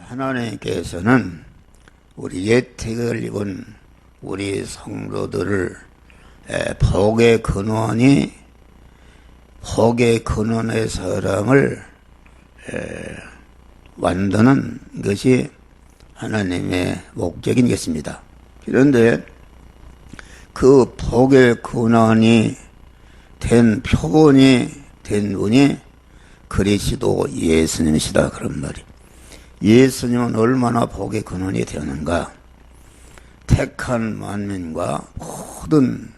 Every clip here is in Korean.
하나님께서는 우리 예택을 입은 우리 성도들을 복의 근원의 사랑을 만드는 것이 하나님의 목적인 것입니다. 그런데 그 복의 근원이 된 표본이 된 분이 그리스도 예수님이시다 그런 말이. 예수님은 얼마나 복의 근원이 되었는가. 택한 만민과 모든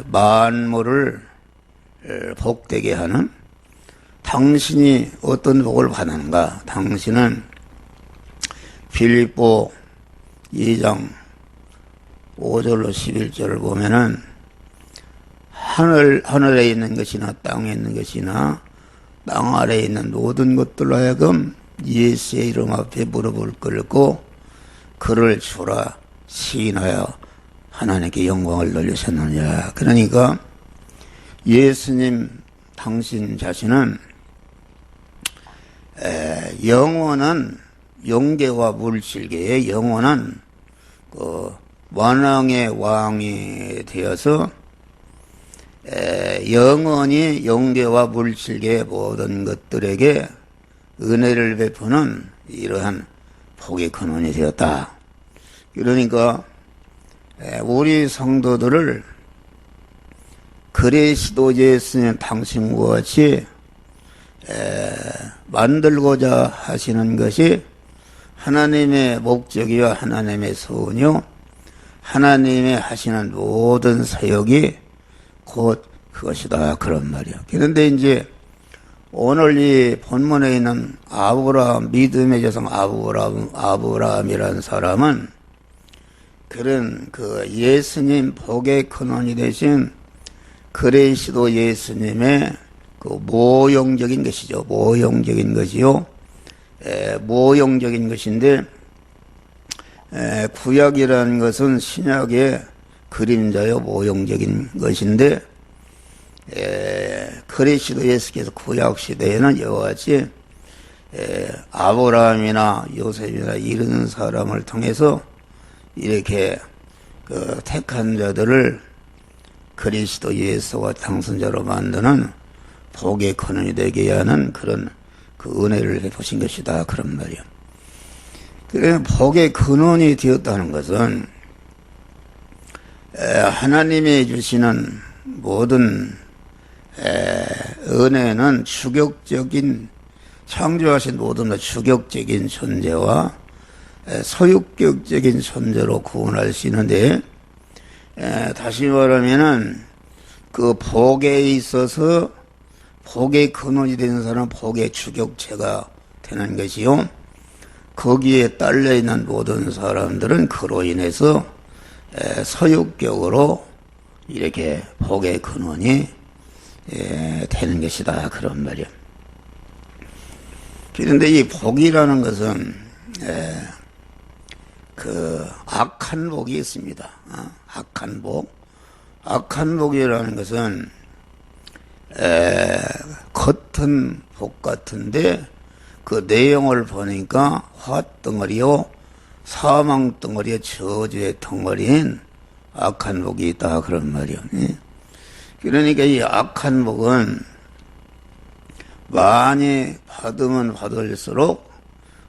만물을 복되게 하는, 당신이 어떤 복을 받는가. 당신은 빌립보 2장 5절로 11절을 보면은 하늘에 있는 것이나 땅에 있는 것이나 땅 아래에 있는 모든 것들로 하여금 예수의 이름 앞에 무릎을 꿇고 그를 주라 시인하여 하나님께 영광을 돌리셨느냐. 그러니까 예수님 당신 자신은 영원한 영계와 물질계의 영원한 만왕의 왕이 되어서 영원히 영계와 물질계의 모든 것들에게 은혜를 베푸는 이러한 복의 근원이 되었다. 그러니까 우리 성도들을 그리스도 예수님 당신과 같이 만들고자 하시는 것이 하나님의 목적이요 하나님의 소원이요 하나님의 하시는 모든 사역이 곧 그것이다 그런 말이야. 그런데 이제 오늘 이 본문에 있는 아브라함, 믿음의 조상 아브라함이라는 사람은 그런 그 예수님 복의 근원이 되신 그리스도 예수님의 그 모형적인 것이죠. 모형적인 것이요. 모형적인 것인데, 구약이라는 것은 신약의 그림자요, 모형적인 것인데, 그리스도 예수께서 구약 시대에는 이와 같이 아브라함이나 요셉이나 이런 사람을 통해서 이렇게 그 택한 자들을 그리스도 예수와 당선자로 만드는 복의 근원이 되게 하는 그런 그 은혜를 베푸신 것이다 그런 말이야. 그래 복의 근원이 되었다는 것은 하나님이 주시는 모든 은혜는 주격적인, 창조하신 모든 주격적인 존재와 소유격적인 존재로 구분할 수 있는데, 다시 말하면은 그 복에 있어서 복의 근원이 되는 사람은 복의 주격체가 되는 것이요, 거기에 딸려 있는 모든 사람들은 그로 인해서 소유격으로 이렇게 복의 근원이 되는 것이다 그런 말이야. 그런데 이 복이라는 것은 그 악한 복이 있습니다. 악한 복. 악한 복이라는 것은 겉은 복 같은데 그 내용을 보니까 화덩어리요 사망덩어리의 저주의 덩어리인 악한 복이 있다 그런 말이요. 그러니까 이 악한 복은 많이 받으면 받을수록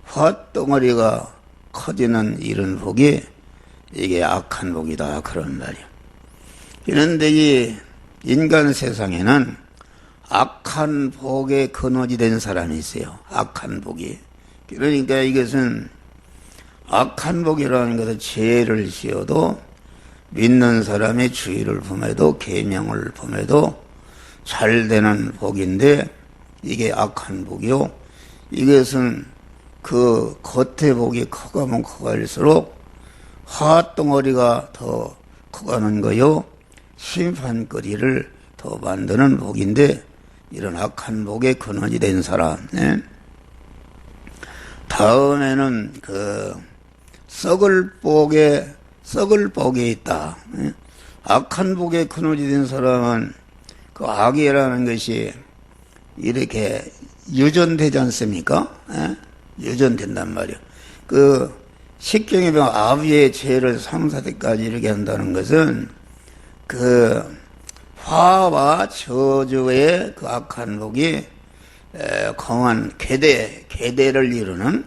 화덩어리가 커지는 이런 복이 이게 악한 복이다 그런 말이야. 그런데 이 인간 세상에는 악한 복의 근원이 된 사람이 있어요. 악한 복이. 그러니까 이것은 악한 복이라는 것은 죄를 지어도 믿는 사람의 주의를 범해도 계명을 범해도 잘 되는 복인데, 이게 악한 복이요. 이것은 그 겉의 복이 커가면 커갈수록 화덩어리가 더 커가는 거요, 심판거리를 더 만드는 복인데, 이런 악한 복의 근원이 된 사람. 다음에는 그 썩을 복에 있다. 악한 복의 근원이 된 사람은 그 악이라는 것이 이렇게 유전되지 않습니까? 유전된단 말이야. 그 식경에 보면 아비의 죄를 3, 4대까지 이르게 한다는 것은 그 화와 저주의 그 악한 복이 강한 계대를 이루는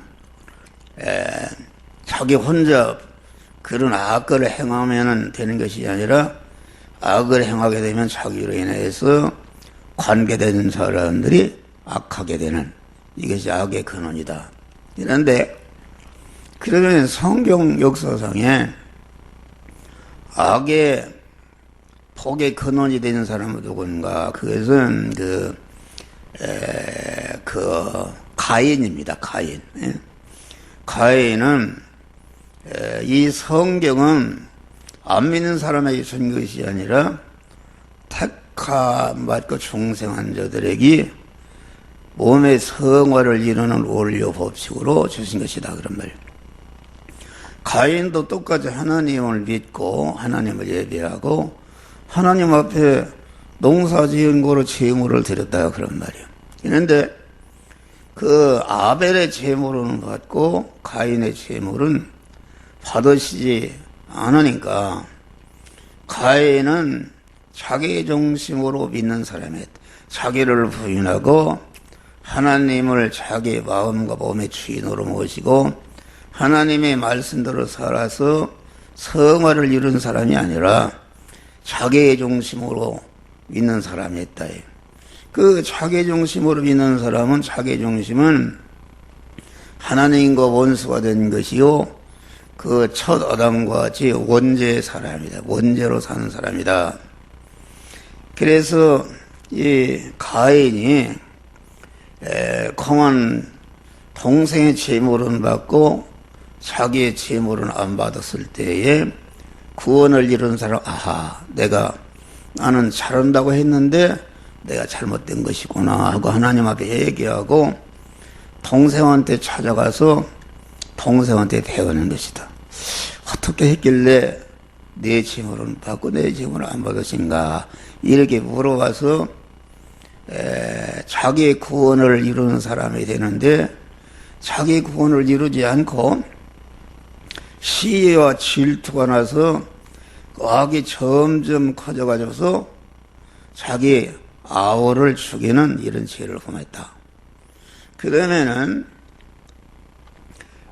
자기 혼자 그런 악을 행하면 되는 것이 아니라 악을 행하게 되면 자기로 인해서 관계되는 사람들이 악하게 되는 이것이 악의 근원이다. 그런데 그러면 성경 역사상에 악의 복의 근원이 되는 사람은 누군가? 그것은 가인입니다. 가인. 가인은 이 성경은 안 믿는 사람에게 준 것이 아니라 택함 받고 중생한 자들에게 몸의 성화를 이루는 원료 법칙으로 주신 것이다. 그런 말이에요. 가인도 똑같이 하나님을 믿고 하나님을 예배하고 하나님 앞에 농사 지은 거로 제물을 드렸다. 그런 말이에요. 그런데 그 아벨의 제물은 받고 가인의 제물은 받으시지 않으니까 가인은 자기 중심으로 믿는 사람이에요. 자기를 부인하고 하나님을 자기 마음과 몸의 주인으로 모시고 하나님의 말씀대로 살아서 성화를 이룬 사람이 아니라 자기 중심으로 믿는 사람이 있다. 그 자기 중심으로 믿는 사람은 자기 중심은 하나님과 원수가 된 것이요. 그 첫 아담과 같이 원죄의 사람이다. 원죄로 사는 사람이다. 그래서 이 가인이 강한 동생의 제물은 받고 자기의 제물은 안 받았을 때에 구원을 이룬 사람, 아하, 나는 잘한다고 했는데 내가 잘못된 것이구나 하고 하나님 앞에 얘기하고 동생한테 찾아가서 동생한테 배우는 것이다. 어떻게 했길래 내 제물은 받고 내 제물은 안 받으신가? 이렇게 물어봐서 자기의 구원을 이루는 사람이 되는데 자기 구원을 이루지 않고 시기와 질투가 나서 악이 점점 커져가지고서 자기 아우를 죽이는 이런 죄를 범했다. 그러면은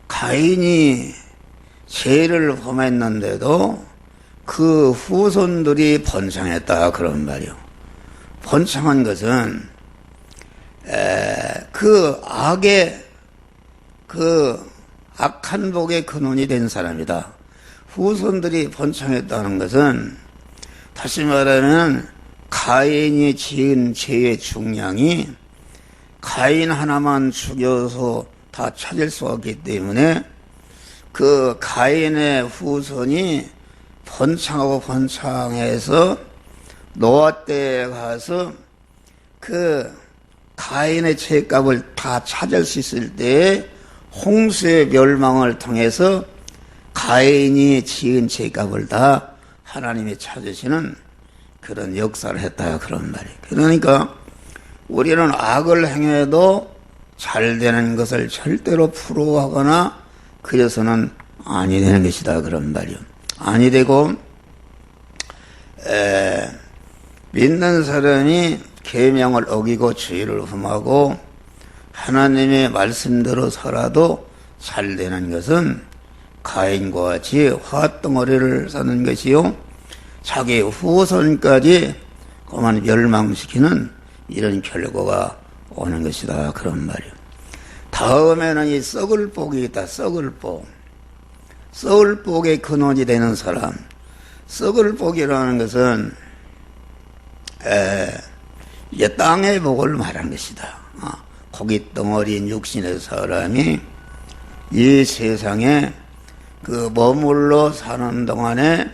가인이 죄를 범했는데도 그 후손들이 번창했다. 그런 말이요. 번창한 것은 그 악의 그 악한 복의 근원이 된 사람이다. 후손들이 번창했다는 것은 다시 말하면 가인이 지은 죄의 중량이 가인 하나만 죽여서 다 찾을 수 없기 때문에 그 가인의 후손이 번창하고 번창해서 노아 때에 가서 그 가인의 죄값을 다 찾을 수 있을 때에 홍수의 멸망을 통해서 가인이 지은 죄값을 다 하나님이 찾으시는 그런 역사를 했다. 그런 말이에요. 그러니까 우리는 악을 행해도 잘 되는 것을 절대로 부러워하거나 그래서는 아니 되는 것이다. 그런 말이요. 아니 되고 믿는 사람이 계명을 어기고 죄를 범하고 하나님의 말씀대로 살아도 잘 되는 것은 가인과 같이 화덩어리를 사는 것이요. 자기 후손까지 그만 멸망시키는 이런 결과가 오는 것이다. 그런 말이요. 다음에는 이 썩을 복이 있다. 썩을 복. 썩을 복의 근원이 되는 사람. 썩을 복이라는 것은 이제 땅의 복을 말하는 것이다. 고깃덩어리인 육신의 사람이 이 세상에 그 머물러 사는 동안에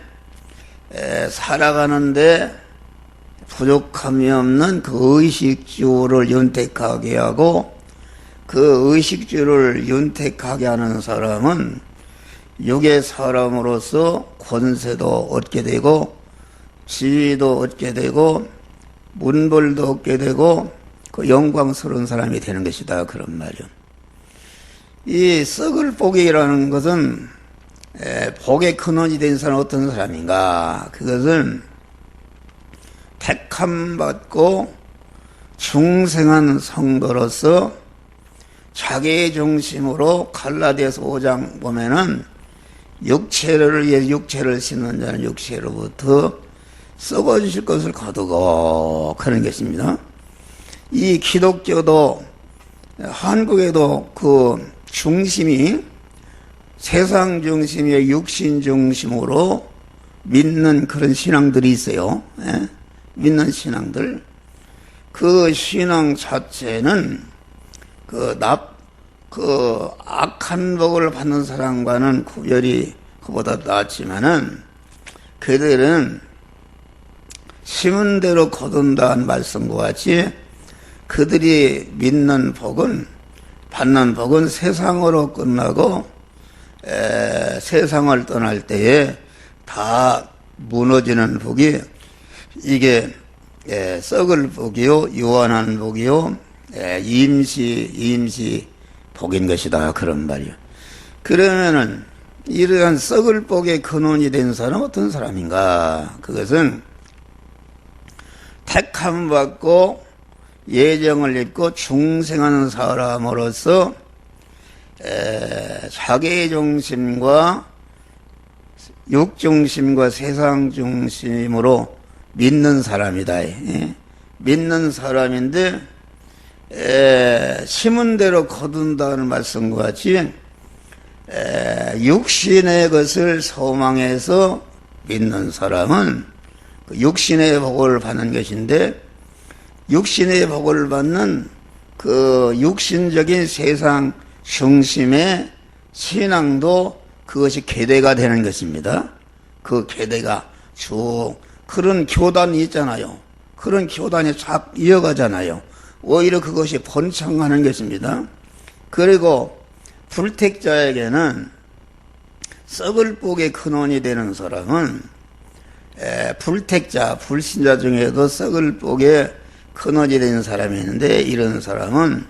살아가는데 부족함이 없는 그 의식주를 윤택하게 하고 그 의식주를 윤택하게 하는 사람은 육의 사람으로서 권세도 얻게 되고 지위도 얻게 되고 문벌도 얻게 되고 그 영광스러운 사람이 되는 것이다. 그런 말이요. 이 썩을 복이라는 것은 복의 근원이 된 사람은 어떤 사람인가? 그것은 택함 받고 중생한 성도로서 자기의 중심으로 갈라디아서 5장 보면은 육체를 위해 육체를 씻는 자는 육체로부터 썩어지실 것을 거두고 그런 것입니다. 이 기독교도 한국에도 그 중심이 세상 중심의 육신 중심으로 믿는 그런 신앙들이 있어요. 예? 믿는 신앙들. 그 신앙 자체는 그 악한 복을 받는 사람과는 구별이 그보다 낫지만은 그들은 심은 대로 거둔다는 말씀과 같이 그들이 믿는 복은 받는 복은 세상으로 끝나고 세상을 떠날 때에 다 무너지는 복이 이게 썩을 복이요 유한한 복이요 임시 복인 것이다 그런 말이요. 그러면은 이러한 썩을 복의 근원이 된 사람은 어떤 사람인가? 그것은 택함 받고 예정을 입고 중생하는 사람으로서 자기 중심과 육중심과 세상 중심으로 믿는 사람이다. 믿는 사람인데 심은 대로 거둔다는 말씀과 같이 육신의 것을 소망해서 믿는 사람은 그 육신의 복을 받는 것인데 육신의 복을 받는 그 육신적인 세상 중심의 신앙도 그것이 계대가 되는 것입니다. 그 계대가 쭉 그런 교단이 있잖아요. 그런 교단이 쫙 이어가잖아요. 오히려 그것이 번창하는 것입니다. 그리고 불택자에게는 썩을 복의 근원이 되는 사람은 불택자, 불신자 중에도 썩을 복의 근원이 되는 사람이 있는데 이런 사람은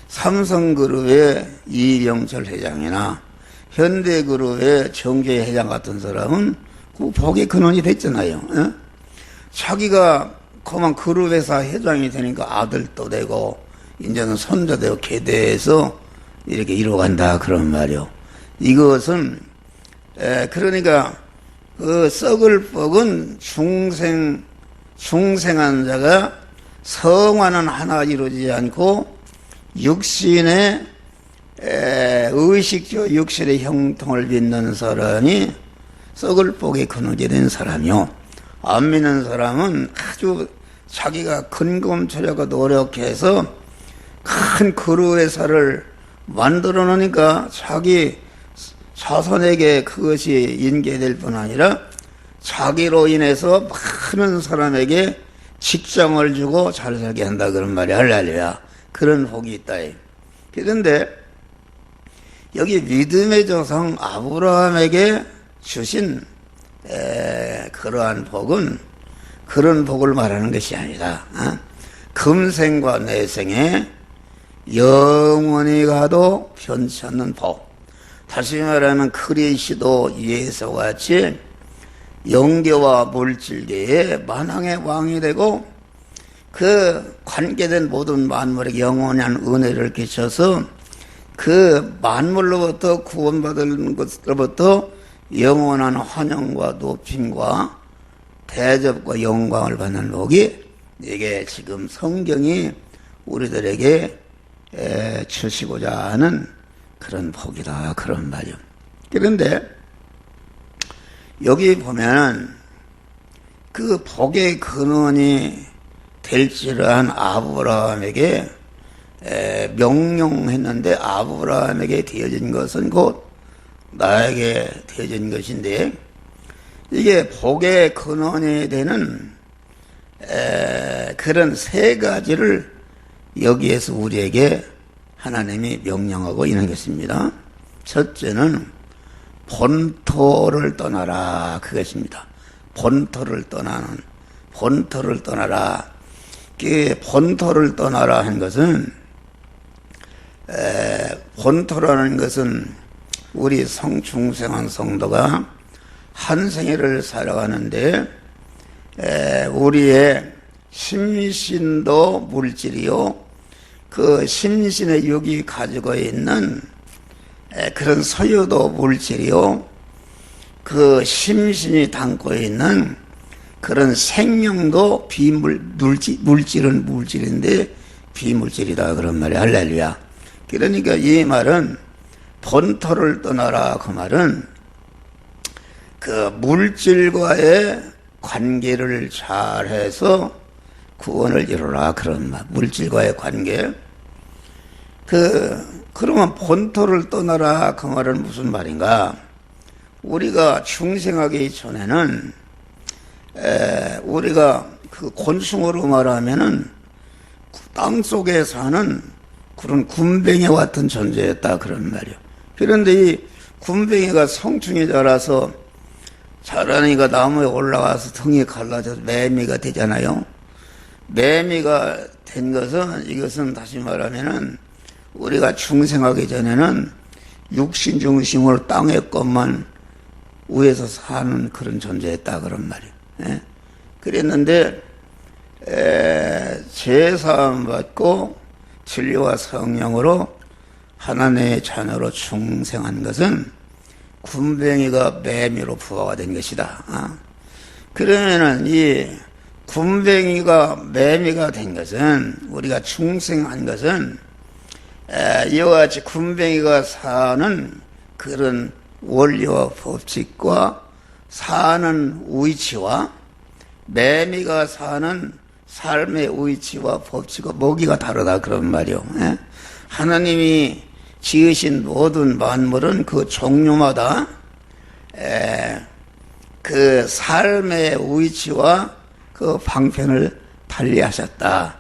삼성그룹의 이병철 회장이나 현대그룹의 정재 회장 같은 사람은 그 복의 근원이 됐잖아요. 자기가 그만 그룹회사 회장이 되니까 아들도 되고 이제는 손도 되고 계대해서 이렇게 이루어간다 그런 말이요. 이것은 그러니까 그 썩을 복은 중생한 자가 성화는 하나 이루지 않고 육신의 의식적 육신의 형통을 믿는 사람이 썩을 복의 근원이 된 사람이요. 안 믿는 사람은 아주 자기가 근검절약과 노력해서 큰 그루회사를 만들어 놓으니까 자기 자손에게 그것이 인계될 뿐 아니라 자기로 인해서 많은 사람에게 직장을 주고 잘 살게 한다 그런 말이 할렐루야. 그런 복이 있다. 그런데 여기 믿음의 조상 아브라함에게 주신 그러한 복은 그런 복을 말하는 것이 아니라 금생과 내생에 영원히 가도 변치 않는 복. 다시 말하면 그리스도 예수와 같이 영계와 물질계의 만왕의 왕이 되고 그 관계된 모든 만물에게 영원한 은혜를 끼쳐서 그 만물로부터 구원받은 것으로부터 영원한 환영과 높임과 대접과 영광을 받는 복이 이게 지금 성경이 우리들에게 주시고자 하는 그런 복이다 그런 말이요. 그런데 여기 보면 그 복의 근원이 될지라한 아브라함에게 명령했는데 아브라함에게 되어진 것은 곧 나에게 되어진 것인데 이게 복의 근원이 되는 그런 세 가지를 여기에서 우리에게 하나님이 명령하고 있는 것입니다. 첫째는 본토를 떠나라 그것입니다. 본토를 떠나라. 그 본토를 떠나라 한 것은 본토라는 것은 우리 중생한 성도가 한 생애를 살아가는데 우리의 심신도 물질이요, 그 심신의 육이 가지고 있는 그런 소유도 물질이요, 그 심신이 담고 있는 그런 생명도 물질은 물질인데 비물질이다 그런 말이야. 할렐루야. 그러니까 이 말은 본토를 떠나라 그 말은 그 물질과의 관계를 잘해서 구원을 이루라 그런 말. 물질과의 관계. 그러면 본토를 떠나라 그 말은 무슨 말인가? 우리가 중생하기 전에는 우리가 그 곤충으로 말하면은 땅 속에 사는 그런 군뱅이 같은 존재였다 그런 말이요. 그런데 이 군뱅이가 성충이 자라서 자라니까 나무에 올라가서 등이 갈라져서 매미가 되잖아요. 매미가 된 것은 이것은 다시 말하면은 우리가 중생하기 전에는 육신 중심으로 땅의 것만 위에서 사는 그런 존재였다 그런 말이에요. 예? 그랬는데 제사함 받고 진리와 성령으로 하나님의 자녀로 중생한 것은 군뱅이가 매미로 부화가 된 것이다. 그러면은 이 군뱅이가 매미가 된 것은 우리가 중생한 것은 이와 같이 군뱅이가 사는 그런 원리와 법칙과 사는 위치와 매미가 사는 삶의 위치와 법칙과 먹이가 다르다 그런 말이요. 하나님이 지으신 모든 만물은 그 종류마다 그 삶의 위치와 그 방편을 달리하셨다.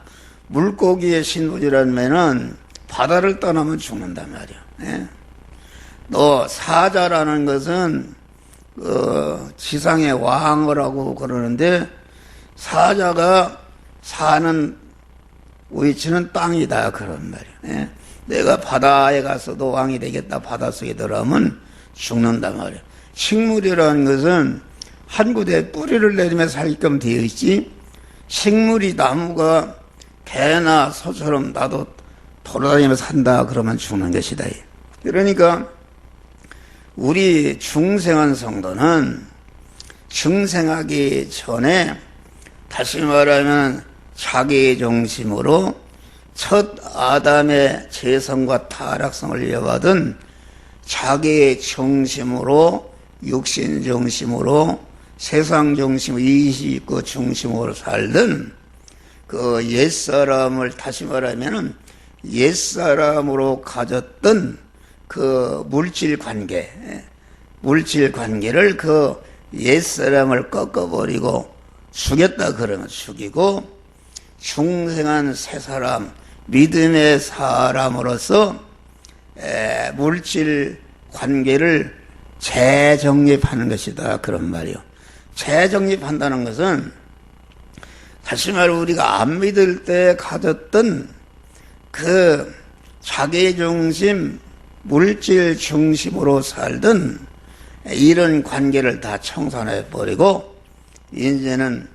물고기의 신분이라면은 바다를 떠나면 죽는단 말이야. 또 사자라는 것은 지상의 왕이라고 그러는데 사자가 사는 위치는 땅이다 그런 말이야. 내가 바다에 가서도 왕이 되겠다 바닷속에 들어가면 죽는단 말이야. 식물이라는 것은 한 곳에 뿌리를 내리며 살게끔 되어 있지, 식물이 나무가 개나 소처럼 나도 돌아다니며 산다 그러면 죽는 것이다. 그러니까 우리 중생한 성도는 중생하기 전에 다시 말하면 자기 중심으로 첫 아담의 죄성과 타락성을 이어받은 자기 중심으로, 육신 중심으로, 세상 중심, 이익 중심으로 살던 그 옛사람을 다시 말하면 옛사람으로 가졌던 그 물질 관계를 그 옛사람을 꺾어버리고 죽였다 그러면 죽이고 중생한 새 사람, 믿음의 사람으로서 물질 관계를 재정립하는 것이다 그런 말이요. 재정립한다는 것은 다시 말해 우리가 안 믿을 때 가졌던 그 자기 중심, 물질 중심으로 살던 이런 관계를 다 청산해 버리고 이제는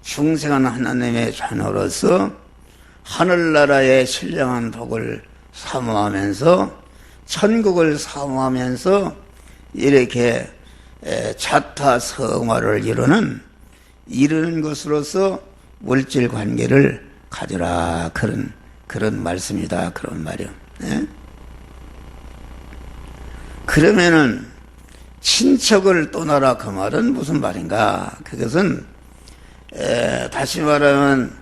중생한 하나님의 자녀로서 하늘나라의 신령한 복을 사모하면서 천국을 사모하면서 이렇게 자타성화를 이루는 것으로서 물질 관계를 가져라 그런 말씀이다 그런 말이요. 그러면은 친척을 떠나라 그 말은 무슨 말인가? 그것은 다시 말하면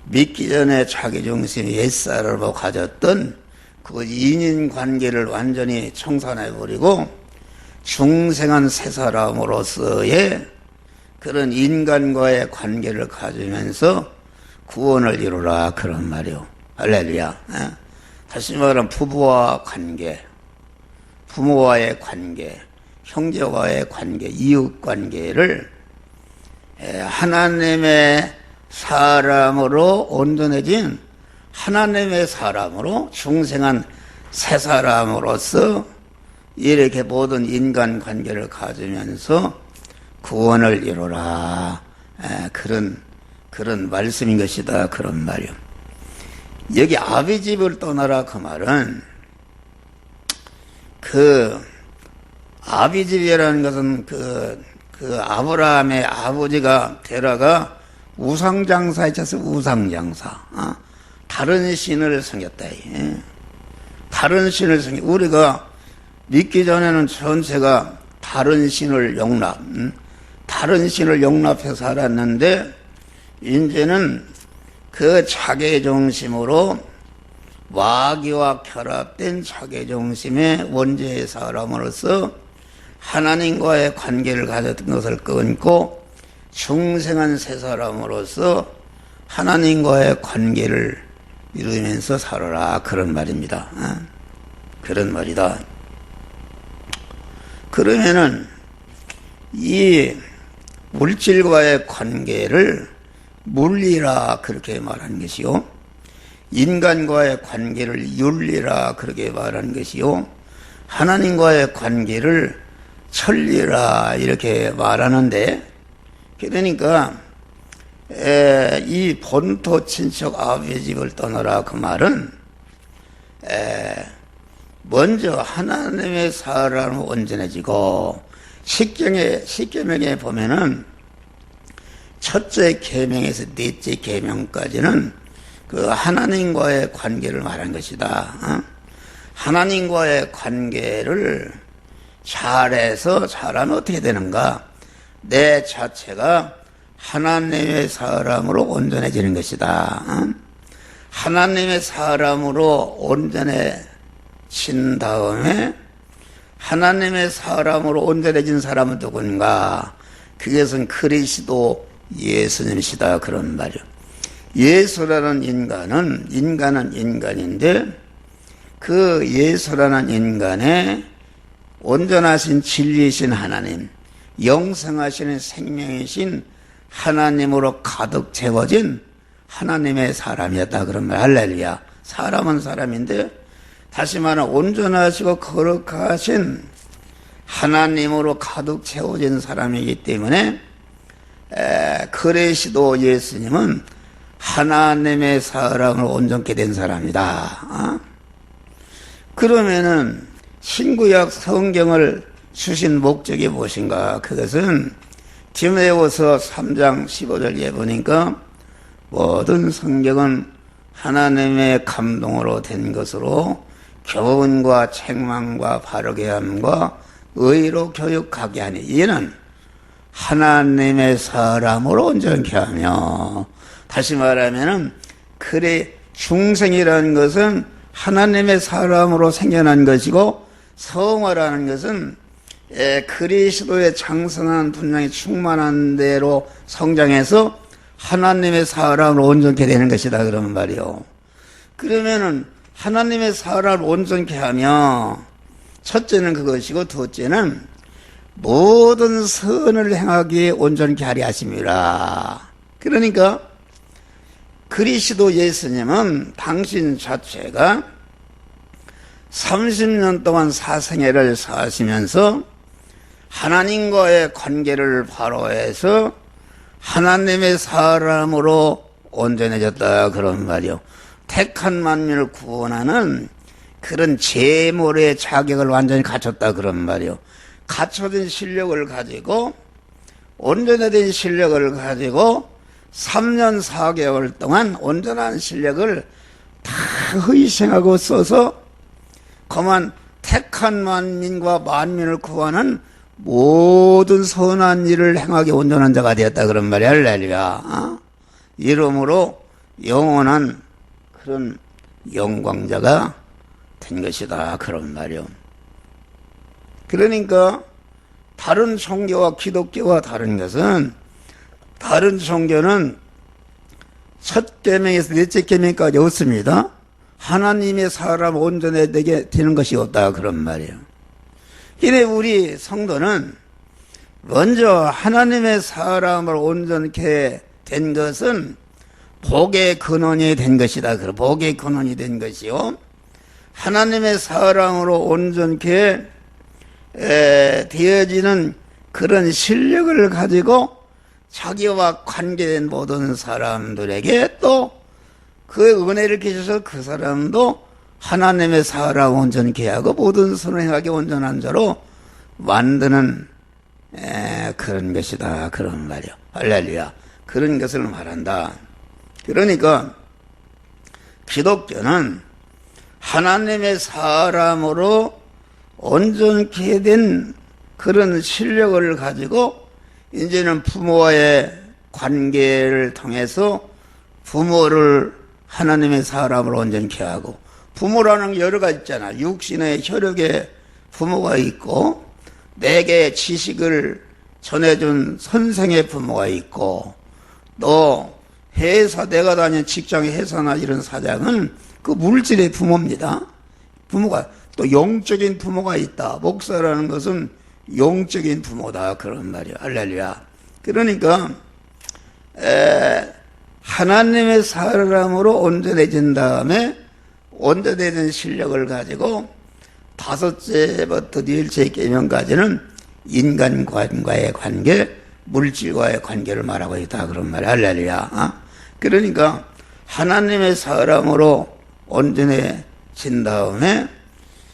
믿기 전에 자기중심 옛사람으로 가졌던 그 인연관계를 완전히 청산해버리고 중생한 새 사람으로서의 그런 인간과의 관계를 가지면서 구원을 이루라 그런 말이요. 할렐루야. 다시 말하면 부부와 관계, 부모와의 관계, 형제와의 관계, 이웃관계를 하나님의 사람으로 온전해진 하나님의 사람으로 중생한 새 사람으로서 이렇게 모든 인간 관계를 가지면서 구원을 이루라. 그런 말씀인 것이다. 그런 말이요. 여기 아비 집을 떠나라 그 말은 그 아비 집이라는 것은 그 아브라함의 아버지가 데라가 우상장사에 쳐서 우상장사. 다른 신을 섬겼다. 다른 신을 섬겼다. 우리가 믿기 전에는 전체가 다른 신을 다른 신을 용납해서 살았는데, 이제는 그 자기중심으로 와기와 결합된 자기중심의 원죄의 사람으로서 하나님과의 관계를 가졌던 것을 끊고 중생한 새 사람으로서 하나님과의 관계를 이루면서 살아라. 그런 말입니다. 그런 말이다. 그러면은 이 물질과의 관계를 물리라 그렇게 말하는 것이요, 인간과의 관계를 윤리라 그렇게 말하는 것이요, 하나님과의 관계를 천리라 이렇게 말하는데, 그러니까 이 본토 친척 아버지 집을 떠나라 그 말은 먼저 하나님의 사랑으로 온전해지고, 십계명에 보면은 첫째 계명에서 넷째 계명까지는 그 하나님과의 관계를 말한 것이다. 하나님과의 관계를 잘해서 잘하면 어떻게 되는가? 내 자체가 하나님의 사람으로 온전해지는 것이다. 하나님의 사람으로 온전해진 다음에 하나님의 사람으로 온전해진 사람은 누군가? 그것은 그리스도 예수님이시다. 그런 말이요. 예수라는 인간은 인간인데 그 예수라는 인간의 온전하신 진리이신 하나님, 영생하시는 생명이신 하나님으로 가득 채워진 하나님의 사람이었다. 그런 말. 할렐루야. 사람은 사람인데 다시 말하면 온전하시고 거룩하신 하나님으로 가득 채워진 사람이기 때문에 그리스도 예수님은 하나님의 사랑을 온전케 된 사람이다. 그러면은 신구약 성경을 주신 목적이 무엇인가? 그것은 디모데후서 3장 15절에 보니까 모든 성경은 하나님의 감동으로 된 것으로 교훈과 책망과 바르게 함과 의로 교육하게 하니, 이는 하나님의 사람으로 온전케 하며, 다시 말하면은 그래 중생이라는 것은 하나님의 사람으로 생겨난 것이고, 성화라는 것은 그리스도의 장성한 분량이 충만한 대로 성장해서 하나님의 사람으로 온전케 되는 것이다. 그런 말이요. 그러면은 하나님의 사람을 온전케 하며, 첫째는 그것이고 둘째는 모든 선을 행하기에 온전케 하리 하심이라. 그러니까 그리스도 예수님은 당신 자체가 30년 동안 사생애를 사시면서 하나님과의 관계를 바로 해서 하나님의 사람으로 온전해졌다. 그런 말이요. 택한 만민을 구원하는 그런 제물의 자격을 완전히 갖췄다. 그런 말이요. 갖춰진 실력을 가지고, 온전해진 실력을 가지고 3년 4개월 동안 온전한 실력을 다 희생하고 써서 그만 택한 만민과 만민을 구하는 모든 선한 일을 행하기 온전한 자가 되었다. 그런 말이야. 할렐루야. 이러므로 영원한 그런 영광자가 된 것이다. 그런 말이요. 그러니까 다른 종교와 기독교와 다른 것은, 다른 종교는 첫 계명에서 넷째 계명까지 없습니다. 하나님의 사람 온전하게 되는 것이 없다. 그런 말이에요. 이래 우리 성도는 먼저 하나님의 사람을 온전케 된 것은 복의 근원이 된 것이다. 복의 근원이 된 것이요, 하나님의 사랑으로 온전케 되어지는 그런 실력을 가지고 자기와 관계된 모든 사람들에게 또 그 은혜를 주셔서 그 사람도 하나님의 사랑 온전케 하고 모든 선행하게 온전한 자로 만드는 그런 것이다. 그런 말이요. 할렐루야. 그런 것을 말한다. 그러니까 기독교는 하나님의 사람으로 온전케 된 그런 실력을 가지고 이제는 부모와의 관계를 통해서 부모를 하나님의 사람으로 온전케 하고, 부모라는 게 여러 가지 있잖아. 육신의 혈육의 부모가 있고, 내게 지식을 전해준 선생의 부모가 있고, 또 회사, 내가 다니는 직장의 회사나 이런 사장은 그 물질의 부모입니다. 부모가 또 영적인 부모가 있다. 목사라는 것은 영적인 부모다. 그런 말이야. 할렐루야. 그러니까 하나님의 사람으로 온전해진 다음에 온전해진 실력을 가지고 다섯째부터 일체의 계명까지는 인간과의 관계, 물질과의 관계를 말하고 있다. 그런 말이야. 할렐루야. 그러니까 하나님의 사람으로 온전해진 다음에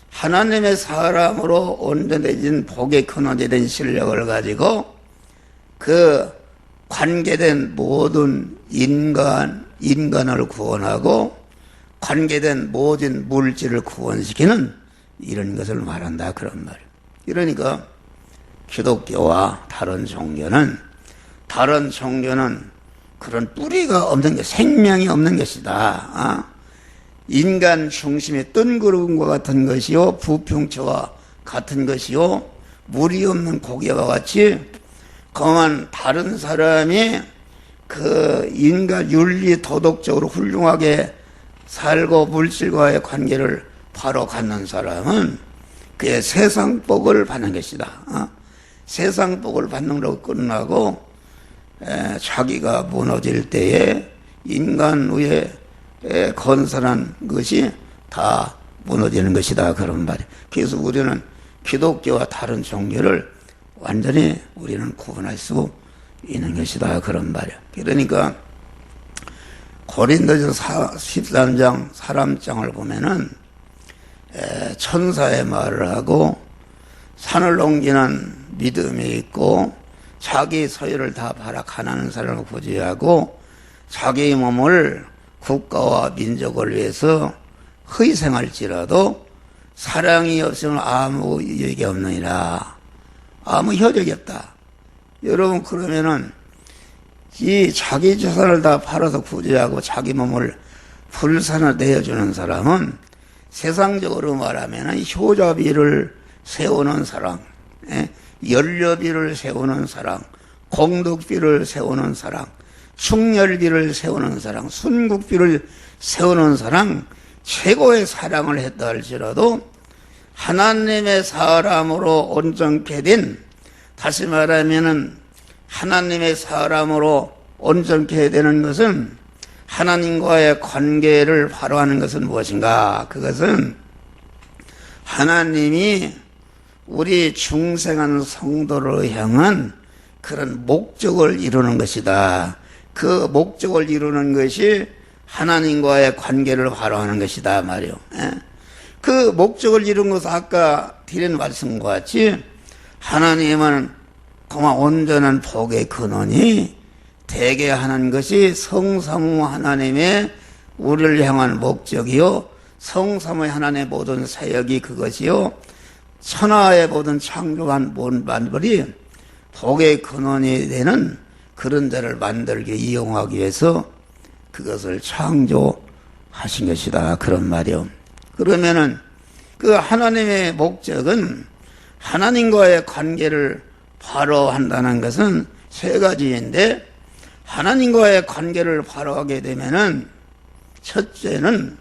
하나님의 사람으로 온전해진 복의 근원이 된 실력을 가지고 그 관계된 모든 인간을 구원하고 관계된 모든 물질을 구원시키는 이런 것을 말한다. 그런 말이에요. 그러니까 기독교와 다른 종교는 그런 뿌리가 없는 게, 생명이 없는 것이다. 인간 중심의 뜬구름과 같은 것이요, 부평초와 같은 것이요, 물이 없는 고기와 같이 그만 다른 사람이 그 인간 윤리 도덕적으로 훌륭하게 살고 물질과의 관계를 바로 갖는 사람은 그의 세상 복을 받는 것이다. 세상 복을 받는 걸로 끝나고 자기가 무너질 때에 인간 위에 건설한 것이 다 무너지는 것이다. 그런 말이에요. 그래서 우리는 기독교와 다른 종교를 완전히 우리는 구분할 수 있는 것이다. 그런 말이에요. 그러니까 고린도전서 13장 사람장을 보면은 천사의 말을 하고 산을 옮기는 믿음이 있고 자기 소유를 다 팔아 가난한 사람을 구제하고 자기 몸을 국가와 민족을 위해서 희생할지라도 사랑이 없으면 아무 유익이 없느니라. 아무 효력이 없다. 여러분, 그러면은 이 자기 재산을 다 팔아서 구제하고 자기 몸을 불산을 내어주는 사람은 세상적으로 말하면 효자비를 세우는 사람, 연료비를 세우는 사람, 공덕비를 세우는 사람, 충렬비를 세우는 사람, 순국비를 세우는 사람, 최고의 사랑을 했다 할지라도 하나님의 사람으로 온전케 된, 다시 말하면은 하나님의 사람으로 온전케 되는 것은 하나님과의 관계를 바로 하는 것은 무엇인가? 그것은 하나님이 우리 중생한 성도를 향한 그런 목적을 이루는 것이다. 그 목적을 이루는 것이 하나님과의 관계를 바로 하는 것이다 말이요. 그 목적을 이룬 것은 아까 드린 말씀과 같이 하나님은 그만 온전한 복의 근원이 되게 하는 것이 성삼위 하나님의 우리를 향한 목적이요, 성삼위 하나님의 모든 사역이 그것이요, 천하의 모든 창조한 모든 만물이 복의 근원이 되는 그런 자를 만들기 이용하기 위해서 그것을 창조하신 것이다. 그런 말이요. 그러면은 그 하나님의 목적은 하나님과의 관계를 바로 한다는 것은 세 가지인데, 하나님과의 관계를 바로 하게 되면은 첫째는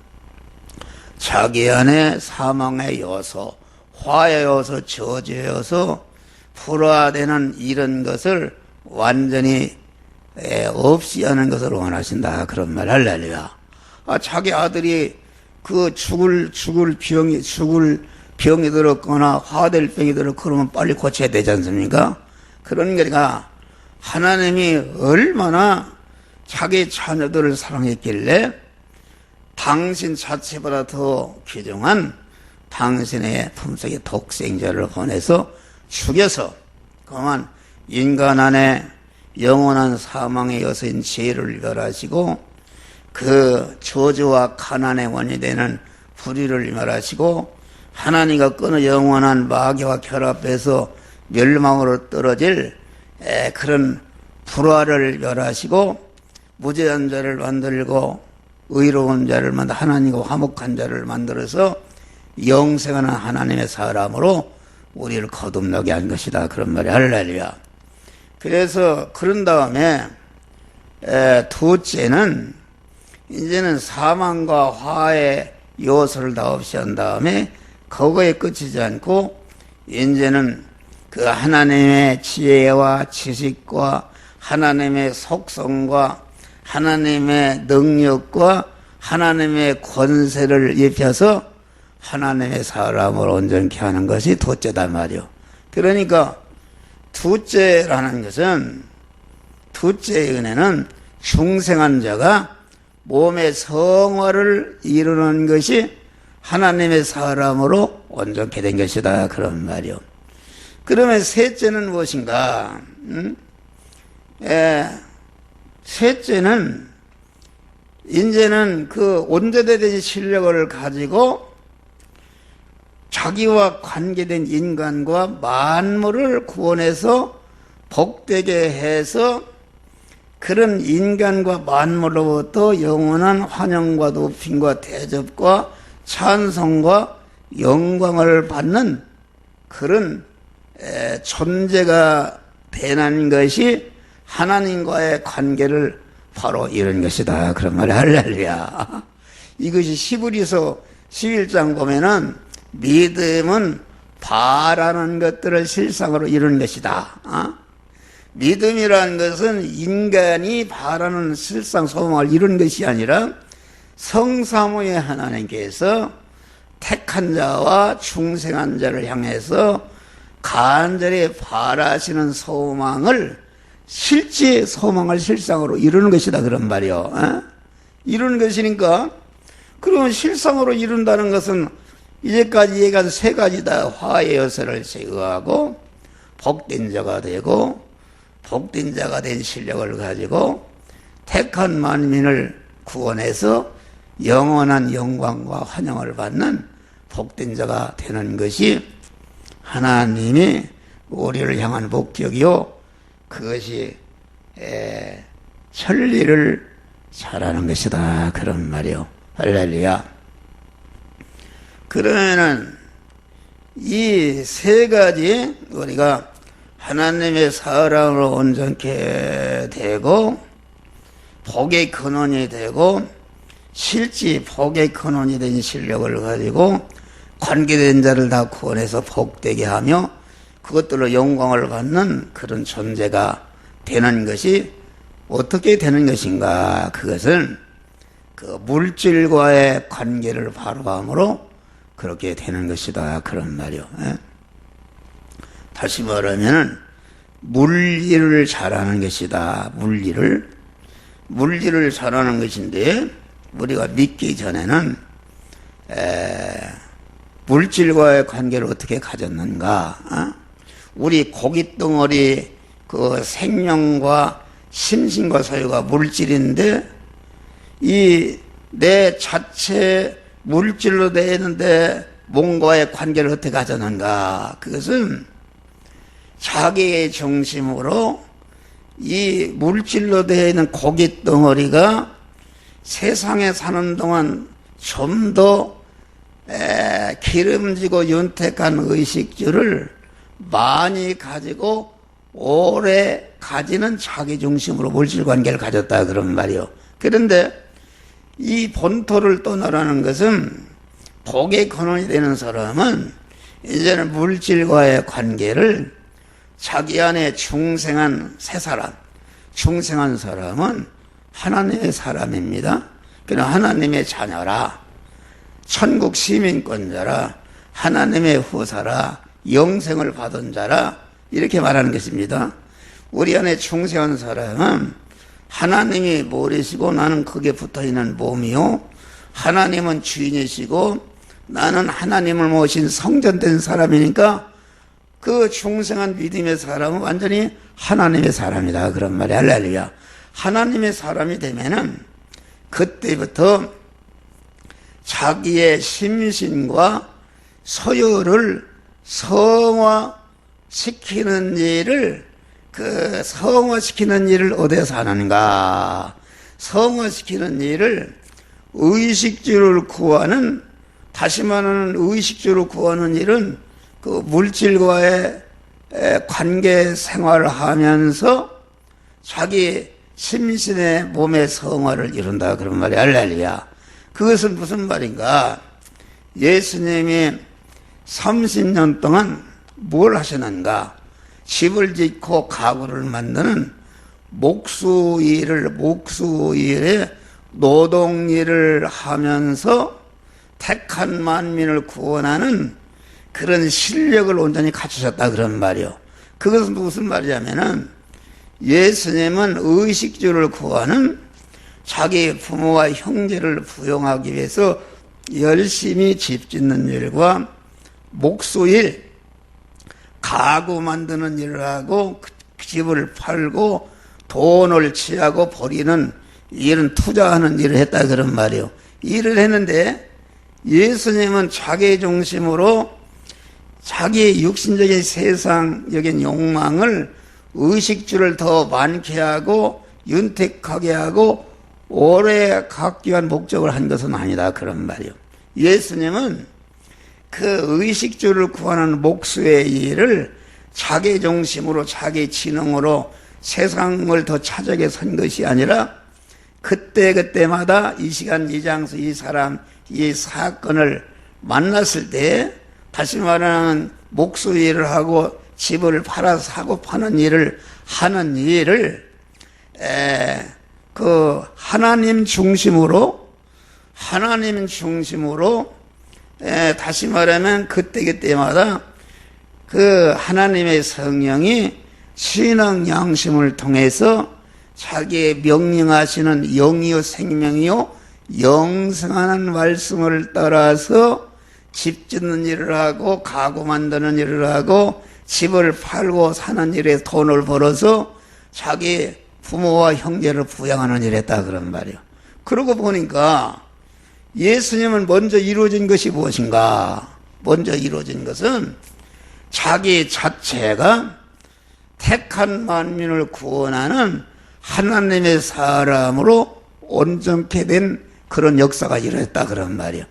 자기 안에 사망의 요소, 화의 요소, 저주의 요소, 불화되는 이런 것을 완전히 없이 하는 것을 원하신다. 그런 말. 할렐루야. 자기 아들이 병이 들었거나 화될 병이 들었 그러면 빨리 고쳐야 되지 않습니까? 그런 거니까 하나님이 얼마나 자기 자녀들을 사랑했길래 당신 자체보다 더 귀중한 당신의 품속에 독생자를 보내서 죽여서 그만 인간 안에 영원한 사망의 여서인 죄를 멸하시고 그 저주와 가난의 원이 되는 불의를 멸하시고 하나님과 끊어 영원한 마귀와 결합해서 멸망으로 떨어질 그런 불화를 멸하시고 무죄한 자를 만들고 의로운 자를 만들어 하나님과 화목한 자를 만들어서 영생하는 하나님의 사람으로 우리를 거듭나게 한 것이다. 그런 말이 할렐루야. 그래서 그런 다음에 둘째는 이제는 사망과 화의 요소를 다 없이 한 다음에 그거에 끝이지 않고 이제는 그 하나님의 지혜와 지식과 하나님의 속성과 하나님의 능력과 하나님의 권세를 입혀서 하나님의 사람을 온전케 하는 것이 둘째단 말이요. 그러니까 둘째라는 것은 둘째의 은혜는 중생한 자가 몸의 성화를 이루는 것이 하나님의 사람으로 온전케 된 것이다. 그런 말이요. 그러면 셋째는 무엇인가? 셋째는 이제는 그 온전된 실력을 가지고 자기와 관계된 인간과 만물을 구원해서 복되게 해서 그런 인간과 만물로부터 영원한 환영과 높임과 대접과 찬송과 영광을 받는 그런 존재가 되는 것이 하나님과의 관계를 바로 이런 것이다. 그런 말이 할렐루야. 이것이 히브리서 11장 보면은 믿음은 바라는 것들을 실상으로 이루는 것이다. 믿음이라는 것은 인간이 바라는 실상 소망을 이루는 것이 아니라 성사모의 하나님께서 택한 자와 중생한 자를 향해서 간절히 바라시는 소망을 실제 소망을 실상으로 이루는 것이다. 그런 말이요. 이루는 것이니까 그러면 실상으로 이룬다는 것은 이제까지 얘기한 세 가지다. 화의 요소를 제거하고 복된 자가 되고 복된 자가 된 실력을 가지고 택한 만민을 구원해서 영원한 영광과 환영을 받는 복된 자가 되는 것이 하나님이 우리를 향한 목적이요. 그것이 천리를 잘하는 것이다. 그런 말이요. 할렐루야. 그러면은 이 세 가지 우리가 하나님의 사랑으로 온전케 되고 복의 근원이 되고 실제 복의 근원이 된 실력을 가지고 관계된 자를 다 구원해서 복되게 하며 그것들로 영광을 받는 그런 존재가 되는 것이 어떻게 되는 것인가? 그것은 그 물질과의 관계를 바로함으로 그렇게 되는 것이다. 그런 말이요. 다시 말하면 물리를 잘하는 것이다. 물리를 잘하는 것인데 우리가 믿기 전에는 물질과의 관계를 어떻게 가졌는가? 우리 고깃덩어리 그 생명과 심신과 소유가 물질인데 이 내 자체 물질로 되어 있는데 뭔가의 관계를 어떻게 가졌는가? 그것은 자기의 중심으로 이 물질로 되어 있는 고깃덩어리가 세상에 사는 동안 좀 더 기름지고 윤택한 의식주를 많이 가지고 오래 가지는 자기 중심으로 물질 관계를 가졌다. 그런 말이요. 그런데 이 본토를 떠나라는 것은 복의 근원이 되는 사람은 이제는 물질과의 관계를 자기 안에 중생한 새 사람, 중생한 사람은 하나님의 사람입니다. 그러나 하나님의 자녀라. 천국 시민권자라, 하나님의 후사라, 영생을 받은 자라, 이렇게 말하는 것입니다. 우리 안에 충성한 사람은 하나님이 머리시고 나는 거기에 붙어있는 몸이요, 하나님은 주인이시고 나는 하나님을 모신 성전된 사람이니까 그 충성한 믿음의 사람은 완전히 하나님의 사람이다, 그런 말이야. 할렐루야. 하나님의 사람이 되면은 그때부터 자기의 심신과 소유를 성화시키는 일을, 그 성화시키는 일을 어디서 하는가? 성화시키는 일을 의식주를 구하는, 다시 말하는 의식주를 구하는 일은 그 물질과의 관계 생활을 하면서 자기 심신의 몸의 성화를 이룬다, 그런 말이 할렐루야. 그것은 무슨 말인가? 예수님이 30년 동안 뭘 하셨는가? 집을 짓고 가구를 만드는 목수일에 노동일을 하면서 택한 만민을 구원하는 그런 실력을 온전히 갖추셨다, 그런 말이요. 그것은 무슨 말이냐면은 예수님은 의식주를 구하는 자기 부모와 형제를 부용하기 위해서 열심히 집 짓는 일과 목수일, 가구 만드는 일을 하고 집을 팔고 돈을 취하고 버리는 일은 투자하는 일을 했다, 그런 말이요. 일을 했는데 예수님은 자기 중심으로 자기 육신적인 세상적인 욕망을 의식주를 더 많게 하고 윤택하게 하고 오래 갖기 위한 목적을 한 것은 아니다, 그런 말이요. 예수님은 그 의식주를 구하는 목수의 일을 자기 중심으로 자기 지능으로 세상을 더 차지하게 선 것이 아니라 그때마다 이 시간 이 장소 이 사람 이 사건을 만났을 때, 다시 말하는 목수 일을 하고 집을 팔아서 사고 파는 일을 하는 일을 그 하나님 중심으로 다시 말하면 그때마다 그 하나님의 성령이 신앙 양심을 통해서 자기의 명령하시는 영이요 생명이요 영생하는 말씀을 따라서 집 짓는 일을 하고 가구 만드는 일을 하고 집을 팔고 사는 일에 돈을 벌어서 자기 부모와 형제를 부양하는 일을 했다, 그런 말이에요. 그러고 보니까 예수님은 먼저 이루어진 것이 무엇인가? 먼저 이루어진 것은 자기 자체가 택한 만민을 구원하는 하나님의 사람으로 온전케 된 그런 역사가 이루어졌다, 그런 말이에요.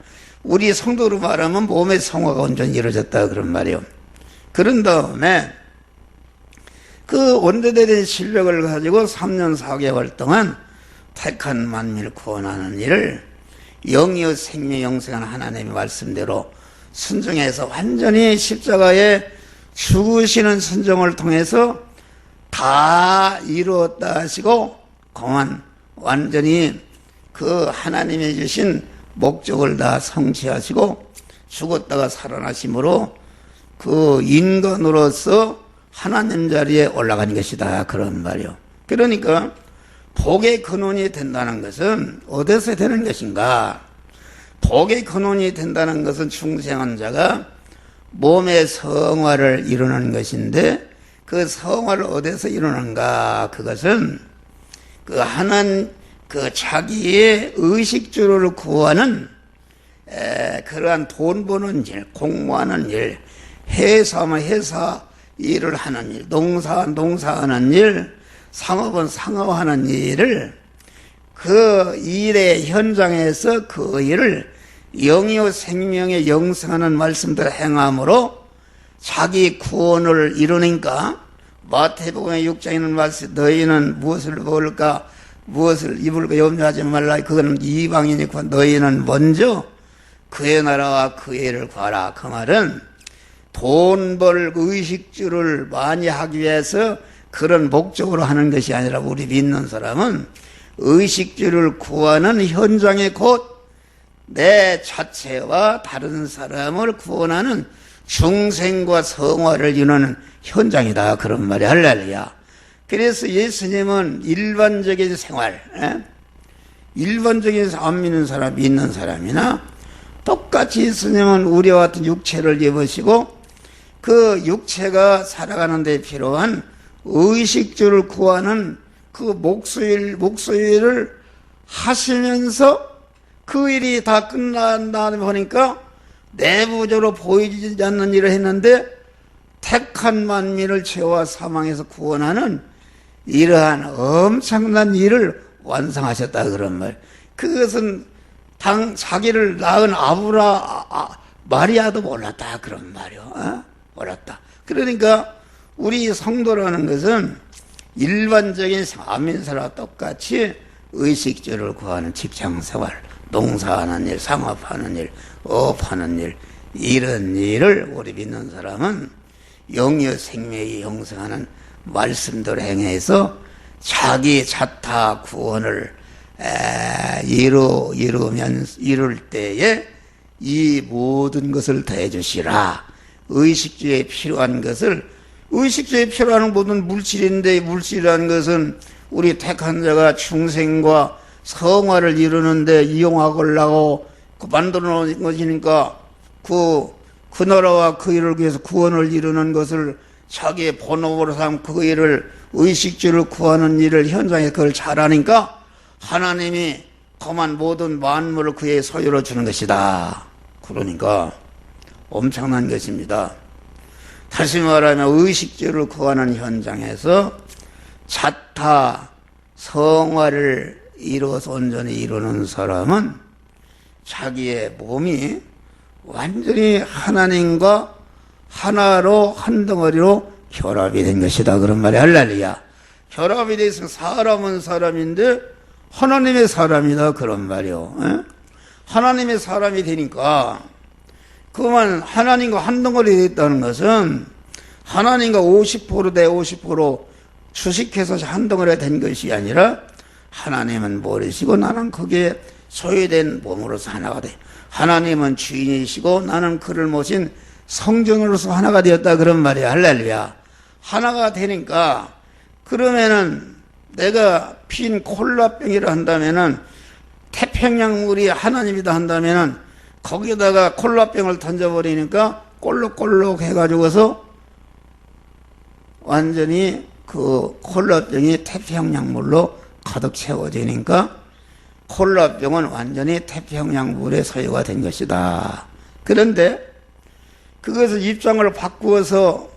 우리 성도로 말하면 몸의 성화가 온전히 이루어졌다, 그런 말이에요. 그런 다음에 그 온전된 실력을 가지고 3년 4개월 동안 택한 만민을 구원하는 일을 영이요 생명 영생한 하나님의 말씀대로 순종해서 완전히 십자가에 죽으시는 순종을 통해서 다 이루었다 하시고 그만 완전히 그 하나님이 주신 목적을 다 성취하시고 죽었다가 살아나심으로 그 인간으로서 하나님 자리에 올라간 것이다, 그런 말이요. 그러니까 복의 근원이 된다는 것은 어디서 되는 것인가? 복의 근원이 된다는 것은 충성한 자가 몸의 성화를 이루는 것인데 그 성화를 어디서 이루는가? 그것은 그 자기의 의식주를 구하는 그러한 돈 버는 일, 공부하는 일, 회사하면 회사 일을 하는 일, 농사하는 일, 상업은 상업하는 일을 그 일의 현장에서 그 일을 영이요 생명의 영생하는 말씀대로 행함으로 자기 구원을 이루니까 마태복음의 6장에는 말씀 너희는 무엇을 먹을까 무엇을 입을까 염려하지 말라. 그거는 이방이니까 너희는 먼저 그의 나라와 그의 일을 구하라. 그 말은 돈 벌 의식주를 많이 하기 위해서 그런 목적으로 하는 것이 아니라 우리 믿는 사람은 의식주를 구하는 현장에 곧 내 자체와 다른 사람을 구원하는 중생과 성화를 이루는 현장이다. 그런 말이 할렐루야. 그래서 예수님은 일반적인 생활, 일반적인 안 믿는 사람, 믿는 사람이나 똑같이 예수님은 우리와 같은 육체를 입으시고 그 육체가 살아가는 데 필요한 의식주를 구하는 그 목소리를 하시면서 그 일이 다 끝난다 보니까 내부적으로 보이지 않는 일을 했는데 택한 만민을 죄와 사망에서 구원하는 이러한 엄청난 일을 완성하셨다. 그런 말. 그것은 자기를 낳은 마리아도 몰랐다. 그런 말이요. 몰랐다. 그러니까 우리 성도라는 것은 일반적인 사민사와 똑같이 의식주를 구하는 직장생활, 농사하는 일, 상업하는 일, 업하는 일, 이런 일을 우리 믿는 사람은 영여 생명이 형성하는 말씀대로 행해서 자기 자타 구원을 이룰 때에 이 모든 것을 더해 주시라. 의식주에 필요한 것을, 의식주에 필요한 모든 물질인데, 물질이라는 것은 우리 택한 자가 중생과 성화를 이루는데 이용하려고 만들어 놓은 것이니까 그 나라와 그 일을 위해서 구원을 이루는 것을 자기의 본업으로 삼고 그 일을 의식주를 구하는 일을 현장에 그걸 잘하니까 하나님이 그만 모든 만물을 그의 소유로 주는 것이다. 그러니까 엄청난 것입니다. 다시 말하면 의식주를 구하는 현장에서 자타 성화를 이루어서 온전히 이루는 사람은 자기의 몸이 완전히 하나님과 하나로 한 덩어리로 결합이 된 것이다. 그런 말이 할렐루야. 결합이 돼 있으면 사람은 사람인데 하나님의 사람이다. 그런 말이요. 하나님의 사람이 되니까 그만 하나님과 한 덩어리 됐다는 것은 하나님과 50% 대 50% 주식해서 한 덩어리가 된 것이 아니라 하나님은 모르시고 나는 그게 소유된 몸으로서 하나가 돼. 하나님은 주인이시고 나는 그를 모신 성전으로서 하나가 되었다. 그런 말이야. 할렐루야. 하나가 되니까 그러면은 내가 빈 콜라병이라 한다면은 태평양 물이 하나님이다 한다면은 거기다가 콜라병을 던져버리니까 꼴록꼴록 해가지고서 완전히 그 콜라병이 태평양 물로 가득 채워지니까 콜라병은 완전히 태평양 물의 소유가 된 것이다. 그런데 그것을 입장을 바꾸어서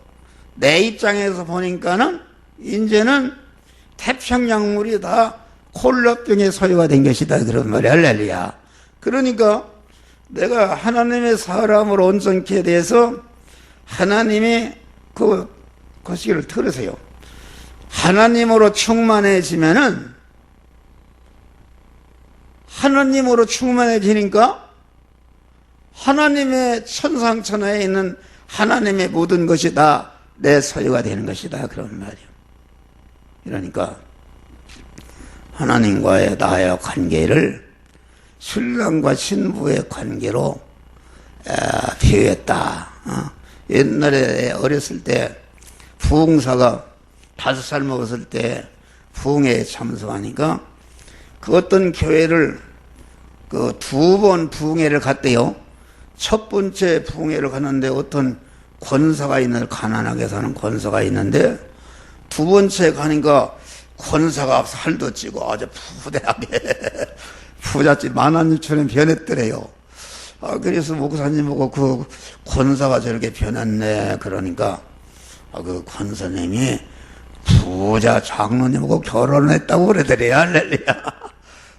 내 입장에서 보니까는 이제는 태평양 물이 다 콜라병의 소유가 된 것이다. 그런 말이 할렐루야. 그러니까 내가 하나님의 사람으로 온전케 돼서 하나님이 그 시기를 들으세요. 하나님으로 충만해지면은 하나님으로 충만해지니까 하나님의 천상천하에 있는 하나님의 모든 것이 다 내 소유가 되는 것이다. 그런 말이에요. 그러니까 하나님과의 나의 관계를 신랑과 신부의 관계로 비유했다. 옛날에 어렸을 때 부흥사가 5살 먹었을 때 부흥회에 참석하니까 그 어떤 교회를 그 2번 부흥회를 갔대요. 첫 번째 부흥회를 갔는데 어떤 권사가 있는, 가난하게 사는 권사가 있는데 두 번째 가니까 권사가 살도 찌고 아주 부대하게 부잣집 만화님처럼 변했더래요. 그래서 목사님하고 그 권사가 저렇게 변했네. 그러니까 그 권사님이 부자 장로님하고 결혼했다고 그러더래요. 할렐루야.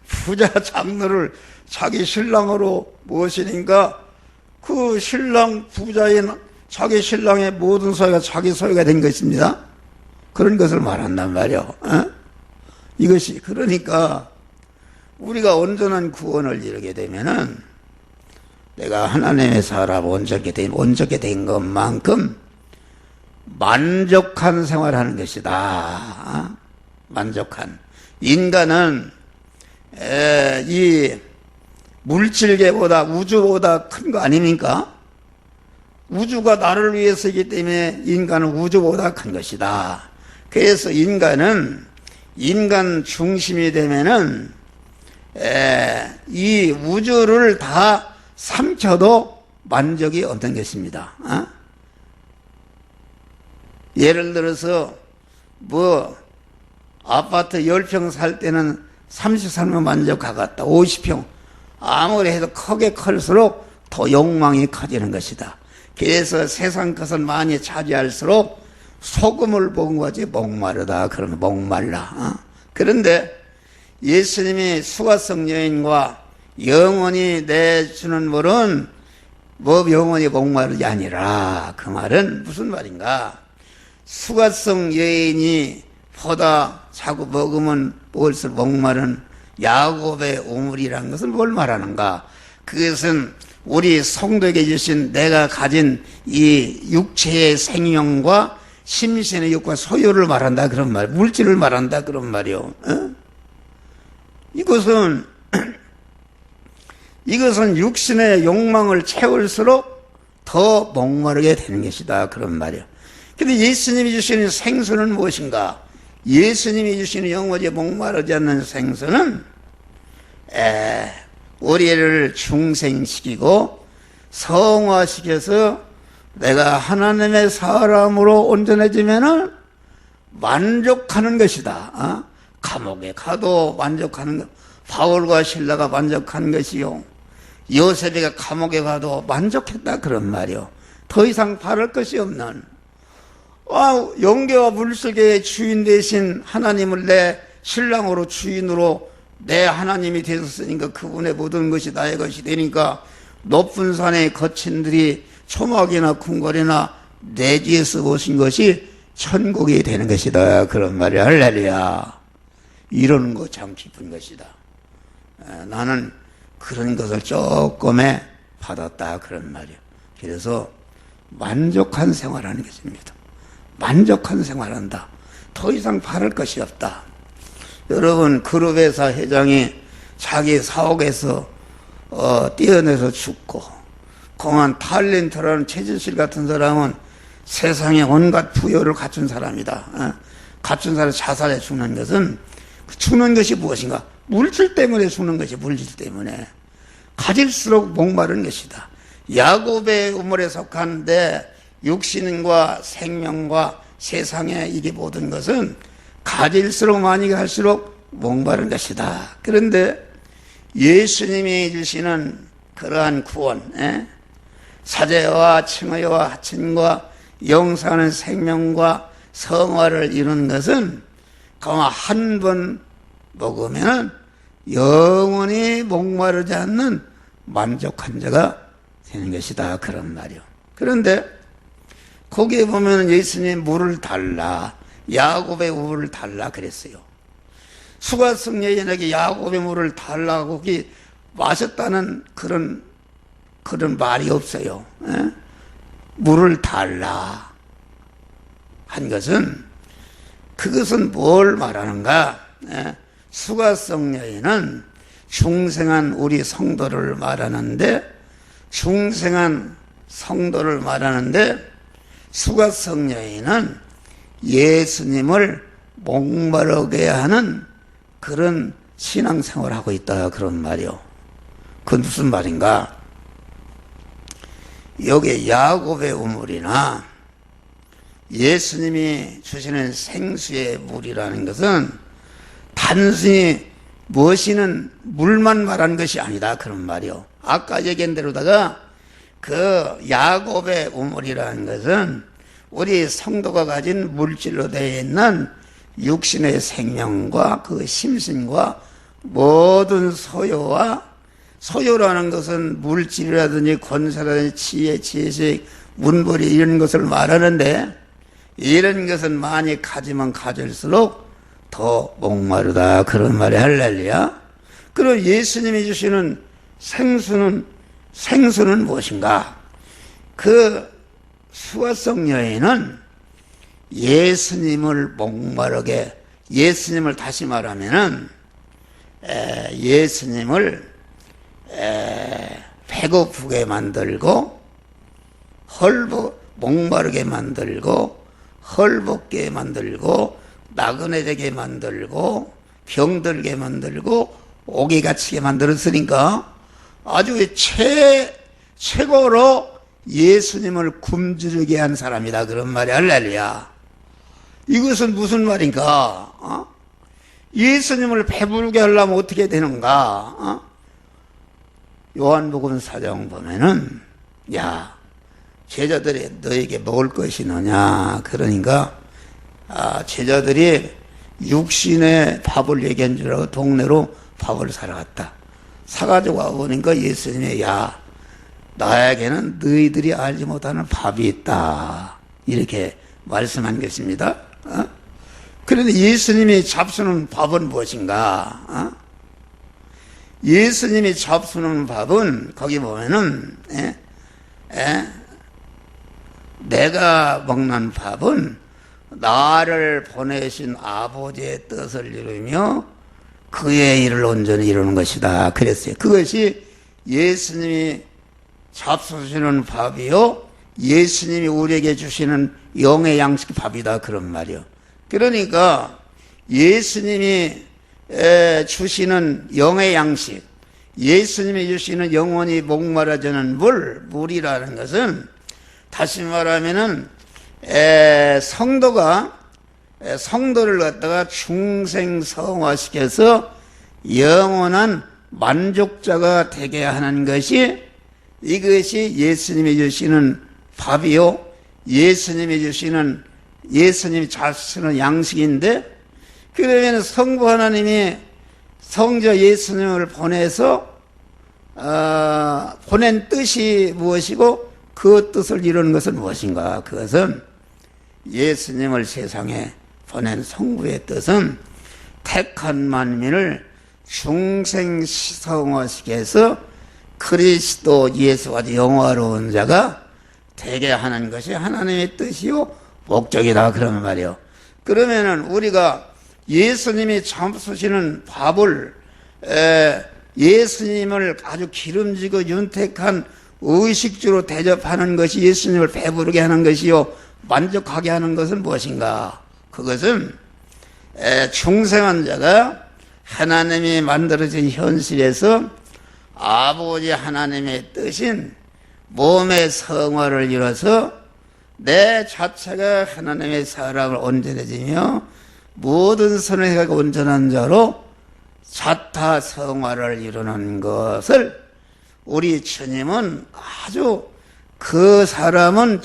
부자 장로를 자기 신랑으로 모시니까 그 신랑 부자인 자기 신랑의 모든 소유가 자기 소유가 된 것입니다. 그런 것을 말한단 말이요. 이것이 그러니까 우리가 온전한 구원을 이루게 되면은 내가 하나님의 사람 온전케 된 것만큼 만족한 생활하는 것이다. 만족한. 인간은 이 물질계보다 우주보다 큰 거 아닙니까? 우주가 나를 위해서이기 때문에 인간은 우주보다 큰 것이다. 그래서 인간은 인간 중심이 되면은 이 우주를 다 삼켜도 만족이 없는 것입니다. 예를 들어서 아파트 10평 살 때는 30살면 만족하겠다. 50평 아무리 해도 크게 클수록 더 욕망이 커지는 것이다. 그래서 세상 것을 많이 차지할수록 소금을 먹은 거지 목마르다. 그러면 목말라. 그런데 예수님이 수가성 여인과 영원히 내주는 물은 영원히 목마르지 아니라, 그 말은 무슨 말인가? 수가성 여인이 보다 자꾸 먹으면 먹을수록 목마른 야곱의 우물이라는 것은 뭘 말하는가? 그것은 우리 성도에게 주신 내가 가진 이 육체의 생명과 심신의 욕과 소유를 말한다 그런 말, 물질을 말한다 그런 말이요. 이것은 육신의 욕망을 채울수록 더 목마르게 되는 것이다 그런 말이요. 근데 예수님이 주시는 생수는 무엇인가? 예수님이 주시는 영원히 목마르지 않는 생수는 우리를 중생시키고 성화시켜서 내가 하나님의 사람으로 온전해지면은 만족하는 것이다. 감옥에 가도 만족하는 것, 바울과 신라가 만족한 것이요, 요셉이가 감옥에 가도 만족했다 그런 말이요. 더 이상 바랄 것이 없는 영계와 물속의 주인 대신 하나님을 내 신랑으로 주인으로 내 하나님이 되셨으니까 그분의 모든 것이 나의 것이 되니까 높은 산의 거친들이 초막이나 궁궐이나 내지에서 오신 것이 천국이 되는 것이다 그런 말이야. 할렐루야. 이러는 거 참 기쁜 것이다. 나는 그런 것을 조금에 받았다 그런 말이야. 그래서 만족한 생활하는 것입니다. 만족한 생활한다. 더 이상 바랄 것이 없다. 여러분, 그룹회사 회장이 자기 사옥에서 뛰어내서 죽고, 공안 탤런트라는 최진실 같은 사람은 세상에 온갖 부여를 갖춘 사람이다. 갖춘 사람이 자살해 죽는 것은, 죽는 것이 무엇인가? 물질 때문에 죽는 것이 물질 때문에. 가질수록 목마른 것이다. 야곱의 우물에 속한 내 육신과 생명과 세상의 이게 모든 것은 가질수록 많이 갈수록 목마른 것이다. 그런데 예수님이 주시는 그러한 구원, 사제와 칭의와 하친과 영생하는 생명과 성화를 이루는 것은 가만 한 번 먹으면 영원히 목마르지 않는 만족한 자가 되는 것이다 그런 말이요. 그런데 거기에 보면 예수님 물을 달라, 야곱의 물을 달라 그랬어요. 수가성 여인에게 야곱의 물을 달라고 거기 마셨다는 그런 말이 없어요. 물을 달라 한 것은, 그것은 뭘 말하는가? 수가성 여인은 중생한 우리 성도를 말하는데, 수가성 여인은 예수님을 목마르게 하는 그런 신앙생활을 하고 있다 그런 말이요. 그건 무슨 말인가? 여기 야곱의 우물이나 예수님이 주시는 생수의 물이라는 것은 단순히 무엇이는 물만 말하는 것이 아니다 그런 말이요. 아까 얘기한 대로다가 그 야곱의 우물이라는 것은 우리 성도가 가진 물질로 되어 있는 육신의 생명과 그 심신과 모든 소유라는 것은 물질이라든지 권세라든지 지혜, 지식, 문벌이 이런 것을 말하는데, 이런 것은 많이 가지면 가질수록 더 목마르다 그런 말이 할렐루야. 그리고 예수님이 주시는 생수는 무엇인가? 그 수가성 여인은 예수님을 목마르게, 예수님을 다시 말하면은 예수님을 배고프게 만들고 목마르게 만들고 헐벗게 만들고 나그네되게 만들고 병들게 만들고 옥에 갇히게 만들었으니까 아주 최고로 예수님을 굶주리게 한 사람이다 그런 말이 할렐루야. 이것은 무슨 말인가? 예수님을 배부르게 하려면 어떻게 되는가? 요한복음 4장 보면은 야 제자들이 너에게 먹을 것이 너냐 그러니까 제자들이 육신의 밥을 얘기한 줄 알고 동네로 밥을 사러 갔다. 사가지고 와보니까 예수님이 야 나에게는 너희들이 알지 못하는 밥이 있다 이렇게 말씀한 것입니다. 그런데 예수님이 잡수는 밥은 무엇인가? 예수님이 잡수는 밥은 거기 보면은 내가 먹는 밥은 나를 보내신 아버지의 뜻을 이루며 그의 일을 온전히 이루는 것이다 그랬어요. 그것이 예수님이 잡수시는 밥이요 예수님이 우리에게 주시는 영의 양식 밥이다 그런 말이요. 그러니까 예수님이 주시는 영의 양식, 예수님이 주시는 영원히 목마르지는 물이라는 것은 다시 말하면은 성도를 갖다가 중생성화시켜서 영원한 만족자가 되게 하는 것이 이것이 예수님이 주시는 밥이요 예수님이 잡수는 양식인데 그러면 성부 하나님이 성자 예수님을 보내서 보낸 뜻이 무엇이고 그 뜻을 이루는 것은 무엇인가? 그것은 예수님을 세상에 보낸 성부의 뜻은 택한 만민을 중생성화시켜서 그리스도 예수와 영화로운 자가 되게 하는 것이 하나님의 뜻이요 목적이다 그런 말이요. 그러면은 우리가 예수님이 잡수시는 밥을 예수님을 아주 기름지고 윤택한 의식주로 대접하는 것이 예수님을 배부르게 하는 것이요 만족하게 하는 것은 무엇인가? 그것은 중생한 자가 하나님이 만들어진 현실에서 아버지 하나님의 뜻인 몸의 성화를 이뤄서 내 자체가 하나님의 사람을 온전해지며 모든 선을 해가 온전한 자로 자타 성화를 이루는 것을 우리 주님은 아주 그 사람은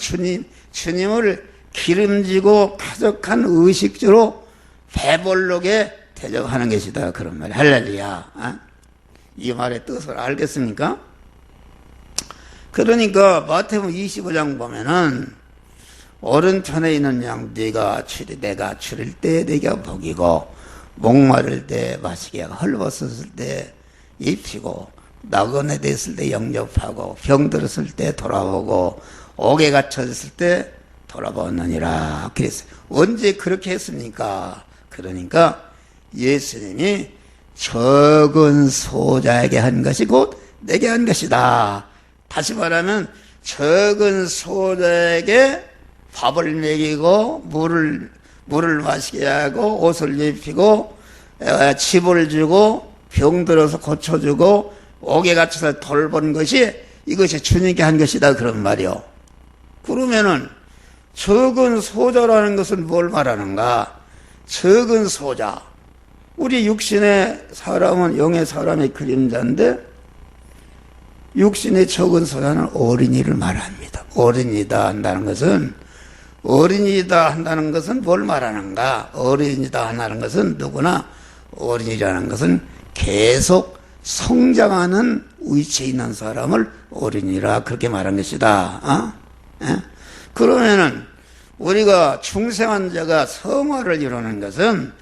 주님을 기름지고 쾌적한 의식주로 배불르게 대접하는 것이다 그런 말이야. 할렐루야. 이 말의 뜻을 알겠습니까? 그러니까 마태복음 25장 보면은 오른편에 있는 양 내가 추릴 때 내가 먹이고 목마를 때 마시게 하고 헐벗었을 때 입히고 나그네 됐을 때 영접하고 병들었을 때 돌아보고 옥에 갇혔을 때 돌아보느니라 그랬어요. 언제 그렇게 했습니까? 그러니까 예수님이 적은 소자에게 한 것이 곧 내게 한 것이다. 다시 말하면 적은 소자에게 밥을 먹이고 물을 마시게 하고 옷을 입히고 집을 주고 병들어서 고쳐주고 옥에 갇혀서 돌본 것이 이것이 주님께 한 것이다 그런 말이요. 그러면은 적은 소자라는 것은 뭘 말하는가? 적은 소자, 우리 육신의 사람은 영의 사람의 그림자인데 육신의 적은 소자는 어린이를 말합니다. 어린이다 한다는 것은 뭘 말하는가? 어린이다 한다는 것은 누구나 어린이라는 것은 계속 성장하는 위치에 있는 사람을 어린이라 그렇게 말한 것이다. 그러면은 우리가 중생한 자가 성화를 이루는 것은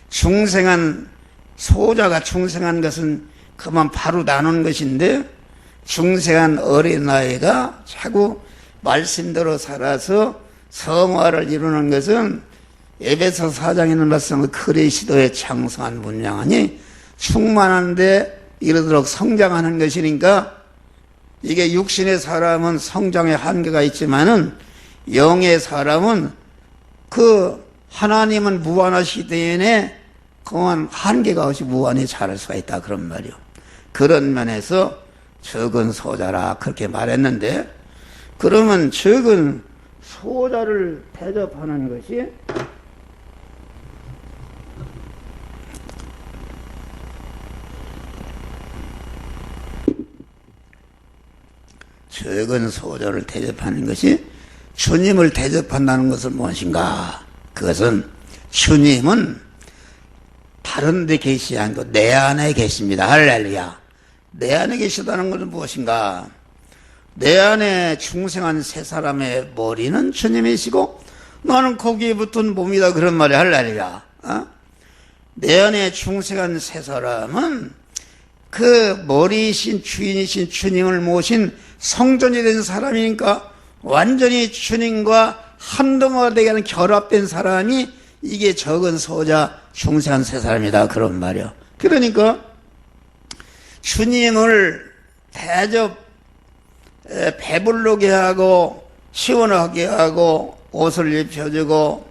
중생한 소자가 중생한 것은 그만 바로 나눈 것인데 중생한 어린아이가 자꾸 말씀대로 살아서 성화를 이루는 것은 에베소 4장에 있는 말씀은 그리스도의 창성한 분량하니 충만한데 이르도록 성장하는 것이니까 이게 육신의 사람은 성장의 한계가 있지만은 영의 사람은 그 하나님은 무한하시기 때문에 그만 한계가 없이 무한히 자랄 수가 있다 그런 말이요. 그런 면에서 적은 소자라 그렇게 말했는데 그러면 적은 소자를 대접하는 것이 적은 소자를 대접하는 것이 주님을 대접한다는 것은 무엇인가? 그것은 주님은 다른 데 계시지 않고 내 안에 계십니다. 할렐루야. 내 안에 계시다는 것은 무엇인가? 내 안에 중생한 세 사람의 머리는 주님이시고 나는 거기에 붙은 몸이다 그런 말이 할렐루야. 내 안에 중생한 세 사람은 그 머리이신 주인이신 주님을 모신 성전이 된 사람이니까 완전히 주님과 한동화 되게 하는 결합된 사람이 이게 적은 소자 중생한 세 사람이다 그런 말이야. 그러니까 주님을 대접 배부르게 하고 시원하게 하고 옷을 입혀주고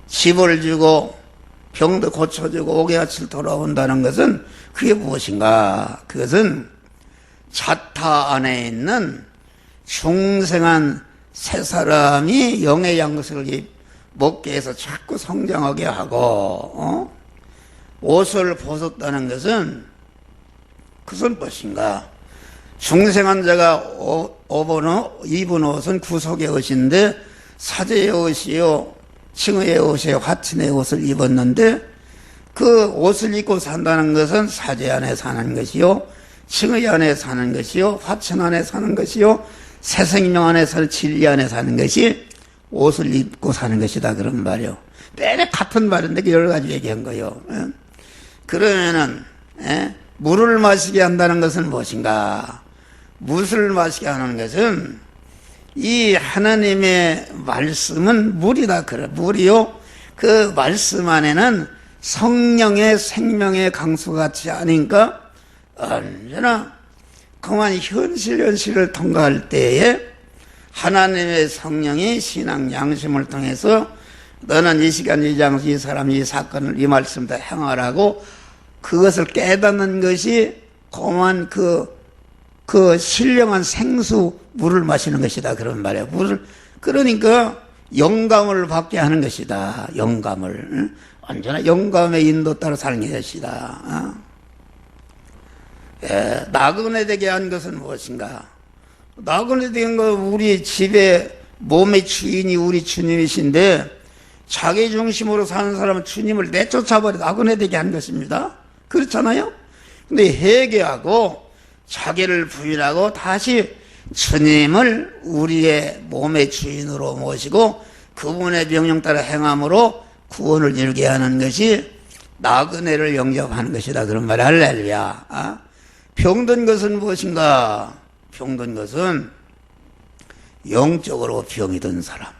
집을 주고 병도 고쳐주고 옥외같이 돌아온다는 것은 그게 무엇인가? 그것은 자타 안에 있는 중생한 세 사람이 영의 양식을 먹게 해서 자꾸 성장하게 하고 옷을 벗었다는 것은 그것은 무엇인가? 중생한 자가 입은 옷은 구속의 옷인데 사제의 옷이요 칭의의 옷이요 화친의 옷을 입었는데 그 옷을 입고 산다는 것은 사제 안에 사는 것이요 칭의 안에 사는 것이요 화친 안에 사는 것이요 새 생명 안에 사는 진리 안에 사는 것이 옷을 입고 사는 것이다 그런 말이요. 매일 같은 말인데 여러 가지 얘기한 거요. 그러면은 물을 마시게 한다는 것은 무엇인가? 물을 마시게 하는 것은 이 하나님의 말씀은 물이다 그래. 물이요. 그 말씀 안에는 성령의 생명의 강수같이 아니까 언제나 그만 현실을 통과할 때에 하나님의 성령이 신앙 양심을 통해서 너는 이 시간 이 장소 이 사람 이 사건을 이 말씀 다 행하라고 그것을 깨닫는 것이 그만 그 신령한 생수 물을 마시는 것이다 그런 말이야. 물을 그러니까 영감을 받게 하는 것이다. 영감을 언제나 영감의 인도 따라 사는 것이다. 나그네 되게 한 것은 무엇인가? 나그네 된 거 우리 집에 몸의 주인이 우리 주님이신데 자기 중심으로 사는 사람은 주님을 내쫓아버려 나그네 되게 한 것입니다. 그렇잖아요? 근데 회개하고 자기를 부인하고 다시 주님을 우리의 몸의 주인으로 모시고 그분의 명령 따라 행함으로 구원을 이루게 하는 것이 나그네를 영접하는 것이다 그런 말이 할렐루야. 병든 것은 무엇인가? 병든 것은 영적으로 병이 든 사람.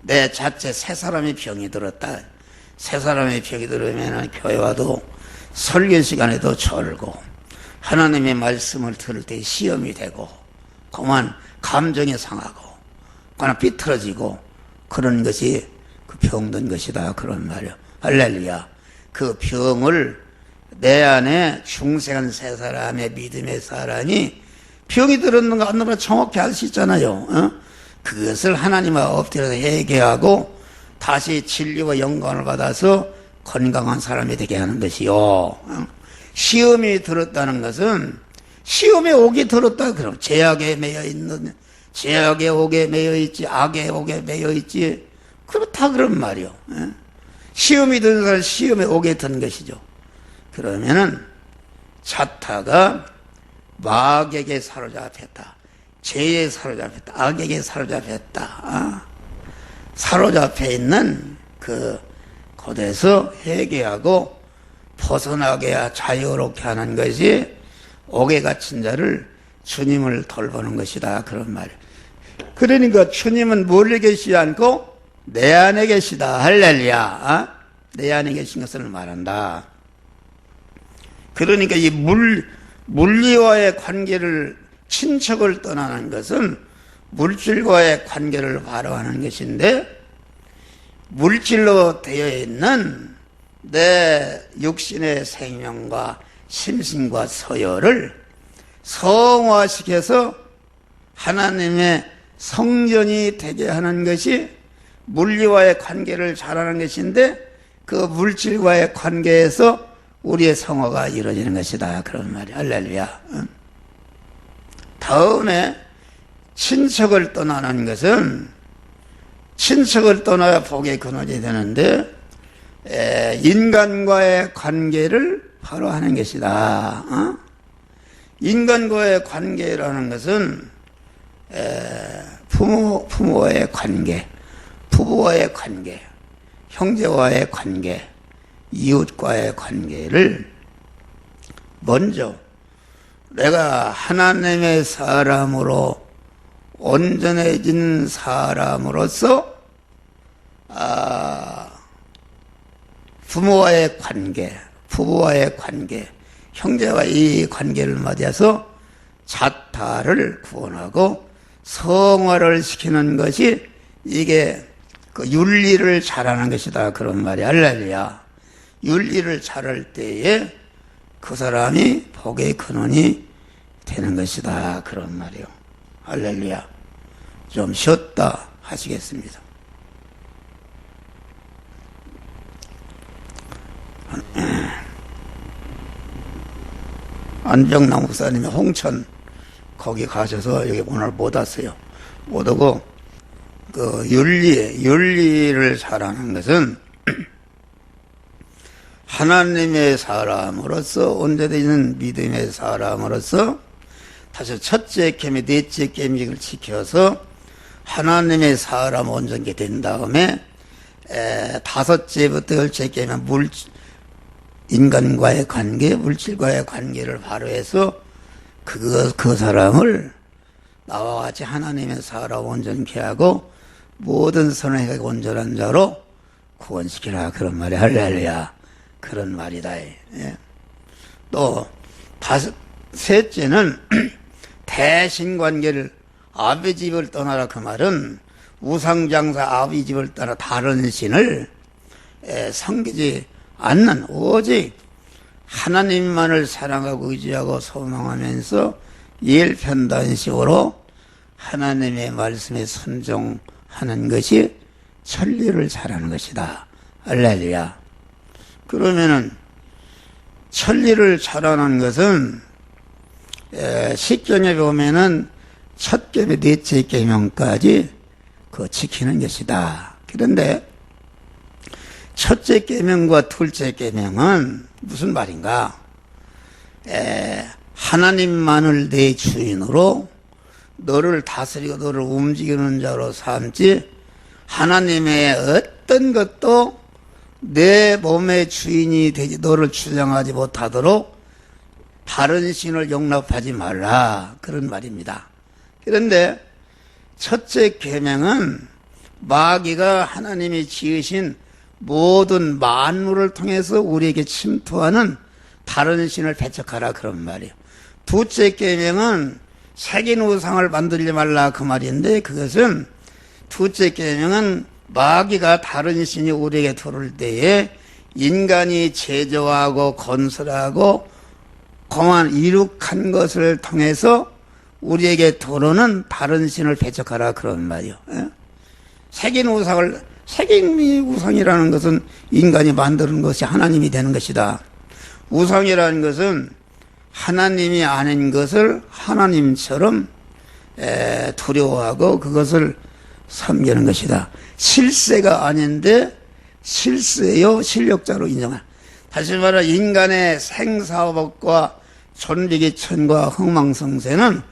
내 자체 세 사람이 병이 들었다. 세 사람이 병이 들으면 교회 와도 설교 시간에도 절고 하나님의 말씀을 들을 때 시험이 되고 그만 감정이 상하고 그만 삐뚤어지고 그런 것이 그 병든 것이다 그런 말이야. 할렐루야. 그 병을 내 안에 중생한 세 사람의 믿음의 사람이 병이 들었는가 안 들었는가 정확히 알 수 있잖아요. 그것을 하나님과 엎드려서 회개하고 다시 진리와 영광을 받아서 건강한 사람이 되게 하는 것이요. 시험이 들었다는 것은 시험의 옥이 들었다 그럼 제약에 매여 있는 제약의 옥에 매여 있지 악의 옥에 매여 있지 그렇다 그런 말이요. 시험이 든 사람 시험의 옥에 든 것이죠. 그러면은 자타가 마귀에게 사로잡혔다. 죄에 사로잡혔다. 악에게 사로잡혔다. 사로잡혀 있는 그 곳에서 회개하고 벗어나게 자유롭게 하는 것이 옥에 갇힌 자를 주님을 돌보는 것이다 그런 말이에요. 그러니까 주님은 멀리 계시지 않고 내 안에 계시다. 할렐루야. 내 안에 계신 것을 말한다. 그러니까 이 물리와의 관계를, 친척을 떠나는 것은 물질과의 관계를 바로하는 것인데, 물질로 되어 있는 내 육신의 생명과 심신과 서열을 성화시켜서 하나님의 성전이 되게 하는 것이 물리와의 관계를 잘하는 것인데, 그 물질과의 관계에서 우리의 성화가 이루어지는 것이다. 그런 말이야. 할렐루야. 다음에 친척을 떠나는 것은, 친척을 떠나야 복의 근원이 되는데, 인간과의 관계를 바로 하는 것이다. 인간과의 관계라는 것은 부모와의 관계, 부부와의 관계, 형제와의 관계, 이웃과의 관계를 먼저 내가 하나님의 사람으로 온전해진 사람으로서 부모와의 관계, 부부와의 관계, 형제와 이 관계를 맞아서 자타를 구원하고 성화를 시키는 것이, 이게 그 윤리를 잘하는 것이다. 그런 말이 할렐루야. 윤리를 잘할 때에 그 사람이 복의 근원이 되는 것이다. 그런 말이요. 할렐루야. 좀 쉬었다 하시겠습니다. 안병남 목사님이 홍천 거기 가셔서 여기 오늘 못 왔어요. 못 오고, 그 윤리를 잘하는 것은 하나님의 사람으로서, 온전해진 믿음의 사람으로서 다시 첫째 계명, 넷째 계명을 지켜서 하나님의 사람 온전케 된 다음에 다섯째부터 열째 계명, 인간과의 관계, 물질과의 관계를 바로 해서 그 사람을 나와 같이 하나님의 사람 온전케 하고 모든 선행에 온전한 자로 구원시키라. 그런 말이 할렐루야. 그런 말이다. 예. 또 셋째는 대신관계를, 아버지 집을 떠나라. 그 말은 우상장사 아버지 집을 떠나 다른 신을 섬기지 않는, 오직 하나님만을 사랑하고 의지하고 소망하면서 일편단식으로 하나님의 말씀에 순종하는 것이 천리를 잘하는 것이다. 할렐루야. 그러면은 천리를 잘하는 것은 십경에 보면은 첫 계명, 넷째 계명까지 그 지키는 것이다. 그런데 첫째 계명과 둘째 계명은 무슨 말인가? 하나님만을 내 주인으로, 너를 다스리고 너를 움직이는 자로 삼지, 하나님의 어떤 것도 내 몸의 주인이 되지, 너를 주장하지 못하도록 다른 신을 용납하지 말라. 그런 말입니다. 그런데 첫째 계명은 마귀가 하나님이 지으신 모든 만물을 통해서 우리에게 침투하는 다른 신을 배척하라. 그런 말이에요. 둘째 계명은 새긴 우상을 만들지 말라. 그 말인데, 그것은 둘째 계명은 마귀가 다른 신이 우리에게 들어올 때에 인간이 제조하고 건설하고 공한 이룩한 것을 통해서 우리에게 들어오는 다른 신을 배척하라. 그런 말이요. 새긴 우상이라는 것은 인간이 만드는 것이 하나님이 되는 것이다. 우상이라는 것은 하나님이 아닌 것을 하나님처럼 두려워하고 그것을 섬기는 것이다. 실세가 아닌데 실세요 실력자로 인정하라. 다시 말해 인간의 생사법과 존재기천과 흥망성쇠는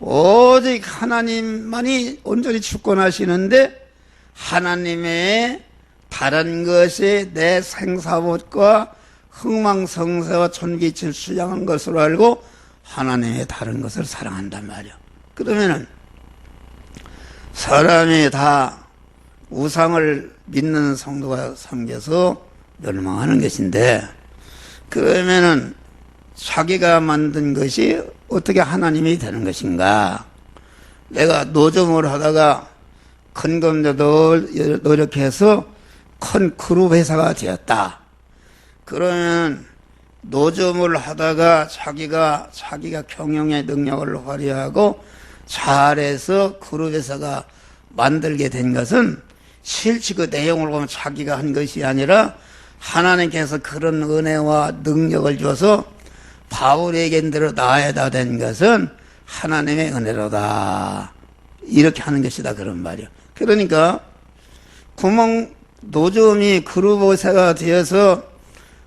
오직 하나님만이 온전히 주권하시는데, 하나님의 다른 것이 내 생사법과 흥망성쇠와 존재기천을 수양한 것으로 알고 하나님의 다른 것을 사랑한단 말이야. 그러면은 사람이 다 우상을 믿는 성도가 생겨서 멸망하는 것인데, 그러면은 자기가 만든 것이 어떻게 하나님이 되는 것인가? 내가 노점을 하다가 근검자도 노력해서 큰 그룹 회사가 되었다. 그러면 노점을 하다가 자기가 경영의 능력을 발휘하고 잘해서 그룹 회사가 만들게 된 것은 실제 그 내용을 보면 자기가 한 것이 아니라 하나님께서 그런 은혜와 능력을 줘서 바울에게 대로 나아야 된 것은 하나님의 은혜로다. 이렇게 하는 것이다. 그런 말이요. 그러니까 노점이 그룹 회사가 되어서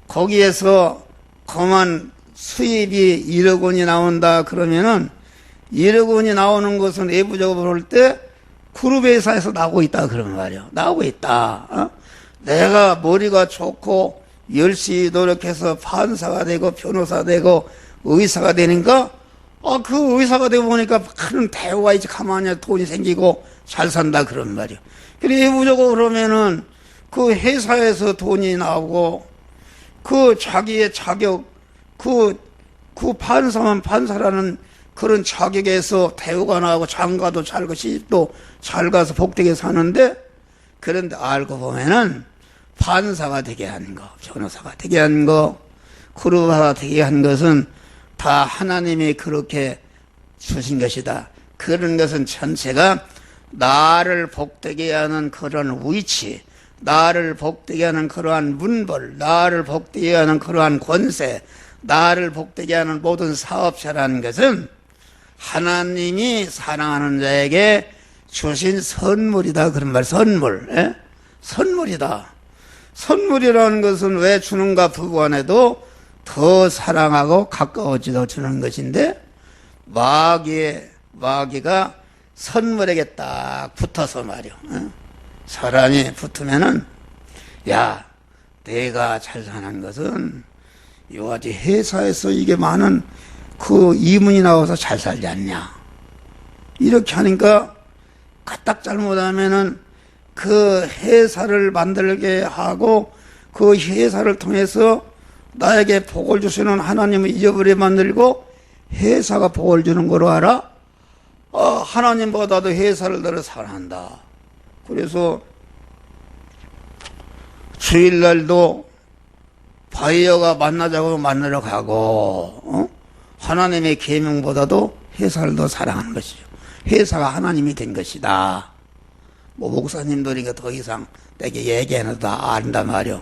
거기에서 그만 수입이 1억 원이 나온다 그러면은 1억 원이 나오는 것은 내부적으로 볼 때 그룹 회사에서 나오고 있다 그런 말이요. 나오고 있다. 내가 머리가 좋고 열심히 노력해서 판사가 되고 변호사 되고 의사가 되니까 그 의사가 되고 보니까 큰 대우가 있지. 가만히 돈이 생기고 잘 산다 그런 말이요. 그리고 내부적으로 그러면은 그 회사에서 돈이 나오고 그 자기의 자격 그 판사라는 그런 자격에서 대우가 나오고 장가도 잘 가고 시집도 잘 가서 복되게 사는데, 그런데 알고 보면은 판사가 되게 한 거, 변호사가 되게 한 거, 그룹화가 되게 한 것은 다 하나님이 그렇게 주신 것이다. 그런 것은 전체가 나를 복되게 하는 그런 위치, 나를 복되게 하는 그러한 문벌, 나를 복되게 하는 그러한 권세, 나를 복되게 하는 모든 사업체라는 것은 하나님이 사랑하는 자에게 주신 선물이다. 그런 말, 선물. 예? 선물이다. 선물이라는 것은 왜 주는가 부부간에도 더 사랑하고 가까워지도록 주는 것인데, 마귀가 선물에게 딱 붙어서 말이요. 사람이 붙으면은, 야, 내가 잘 사는 것은 요아지 회사에서 이게 많은 그 이문이 나와서 잘 살지 않냐. 이렇게 하니까 까딱 잘못하면은 그 회사를 만들게 하고 그 회사를 통해서 나에게 복을 주시는 하나님을 잊어버려 만들고 회사가 복을 주는 거로 알아? 하나님보다도 회사를 더 사랑한다. 그래서 주일날도 바이어가 만나자고 만나러 가고, 하나님의 계명보다도 회사를 더 사랑하는 것이죠. 회사가 하나님이 된 것이다. 목사님들이니까 더 이상 내게 얘기해도 다 안다 말이요.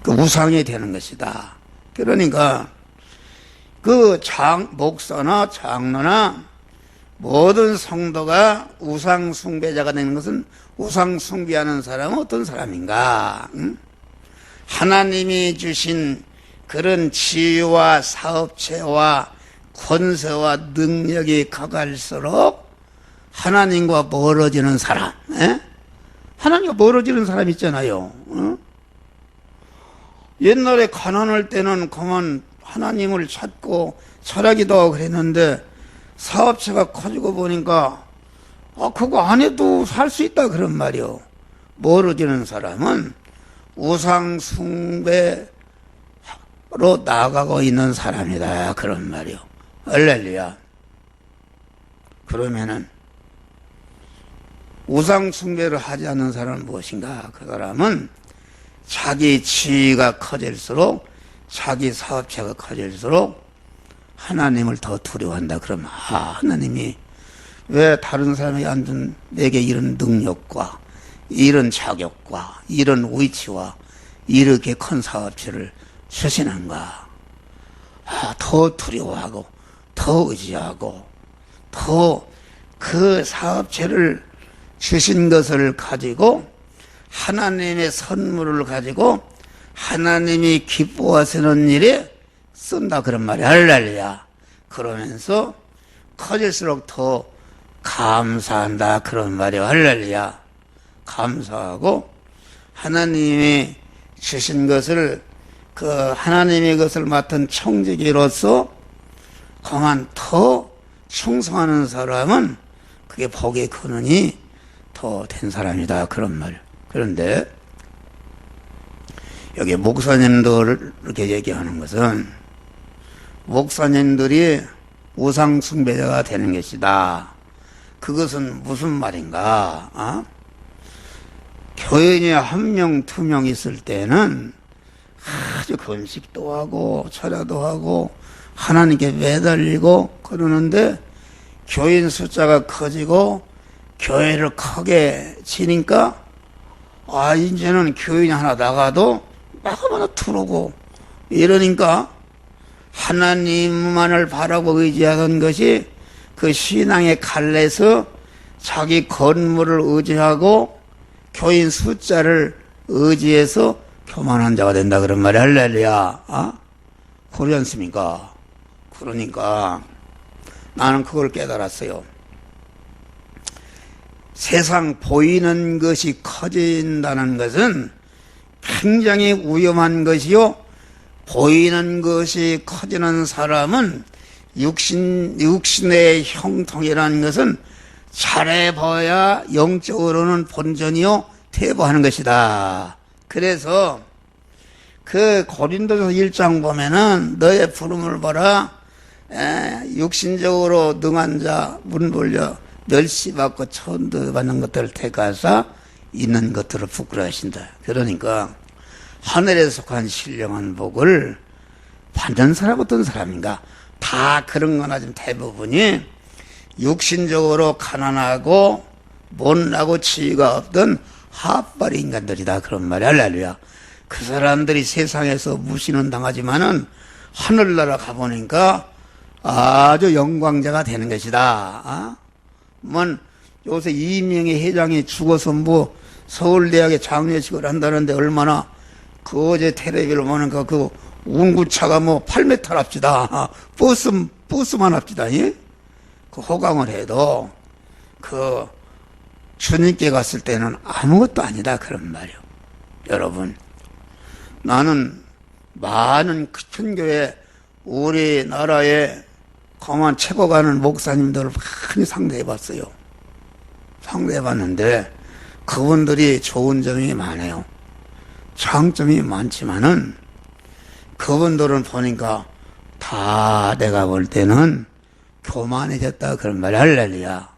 그 우상이 되는 것이다. 그러니까 목사나 장로나 모든 성도가 우상 숭배자가 되는 것은, 우상 숭배하는 사람은 어떤 사람인가? 하나님이 주신 그런 지위와 사업체와 권세와 능력이 커갈수록 하나님과 멀어지는 사람, 하나님과 멀어지는 사람 있잖아요. 옛날에 가난할 때는 그만 하나님을 찾고 철학기도 하고 그랬는데, 사업체가 커지고 보니까 그거 안 해도 살 수 있다 그런 말이요. 멀어지는 사람은 우상 숭배로 나가고 있는 사람이다 그런 말이요. 할렐루야. 그러면은 우상 숭배를 하지 않는 사람은 무엇인가? 그 사람은 자기 지위가 커질수록, 자기 사업체가 커질수록 하나님을 더 두려워한다. 그러면 하나님이 왜 다른 사람이 안 준 내게 이런 능력과 이런 자격과 이런 위치와 이렇게 큰 사업체를 주시는가? 더 두려워하고 더 의지하고 더 그 사업체를 주신 것을 가지고 하나님의 선물을 가지고 하나님이 기뻐하시는 일에 쓴다 그런 말이야. 할렐루야. 그러면서 커질수록 더 감사한다 그런 말이야. 할렐루야. 감사하고 하나님이 주신 것을, 그 하나님의 것을 맡은 청지기로서 그만 더 충성하는 사람은 그게 복의 근원이 더 된 사람이다 그런 말. 그런데 여기 목사님들 이렇게 얘기하는 것은, 목사님들이 우상 숭배자가 되는 것이다. 그것은 무슨 말인가? 교인이 한 명, 두 명 있을 때는 아주 금식도 하고 철야도 하고 하나님께 매달리고 그러는데 교인 숫자가 커지고 교회를 크게 지니까 이제는 교인이 하나 나가도 나가마나 들어오고 이러니까 하나님만을 바라고 의지하던 것이 그 신앙의 갈래서 자기 건물을 의지하고 교인 숫자를 의지해서 교만한 자가 된다 그런 말이 할렐루야. 그러지 않습니까? 그러니까 나는 그걸 깨달았어요. 세상 보이는 것이 커진다는 것은 굉장히 위험한 것이요. 보이는 것이 커지는 사람은 육신의 형통이라는 것은 잘해봐야 영적으로는 본전이요 퇴보하는 것이다. 그래서 그 고린도서 1장 보면은 너의 부름을 보라. 육신적으로 능한 자 문돌려 멸시받고 천도받는 것들을 택하사 있는 것들을 부끄러워하신다. 그러니까 하늘에 속한 신령한 복을 받는 사람 어떤 사람인가? 다 그런 거나 좀 대부분이 육신적으로 가난하고 못나고 지위가 없던 핫바리 인간들이다. 그런 말이 할렐루야. 그 사람들이 세상에서 무시는 당하지만은 하늘나라 가보니까 아주 영광자가 되는 것이다. 요새 이명희 회장이 죽어서 서울대학에 장례식을 한다는데 얼마나 그 어제 텔레비를 보니까 그 운구차가 8m 합시다. 버스만 합시다. 예? 그 호강을 해도 그 주님께 갔을 때는 아무것도 아니다. 그런 말이요. 여러분, 나는 많은 큰 교회 우리나라에 그만 최고 가는 목사님들을 많이 상대해봤어요. 상대해봤는데 그분들이 좋은 점이 많아요. 장점이 많지만은 그분들은 보니까 다 내가 볼 때는 교만해졌다 그런 말이 할렐루야.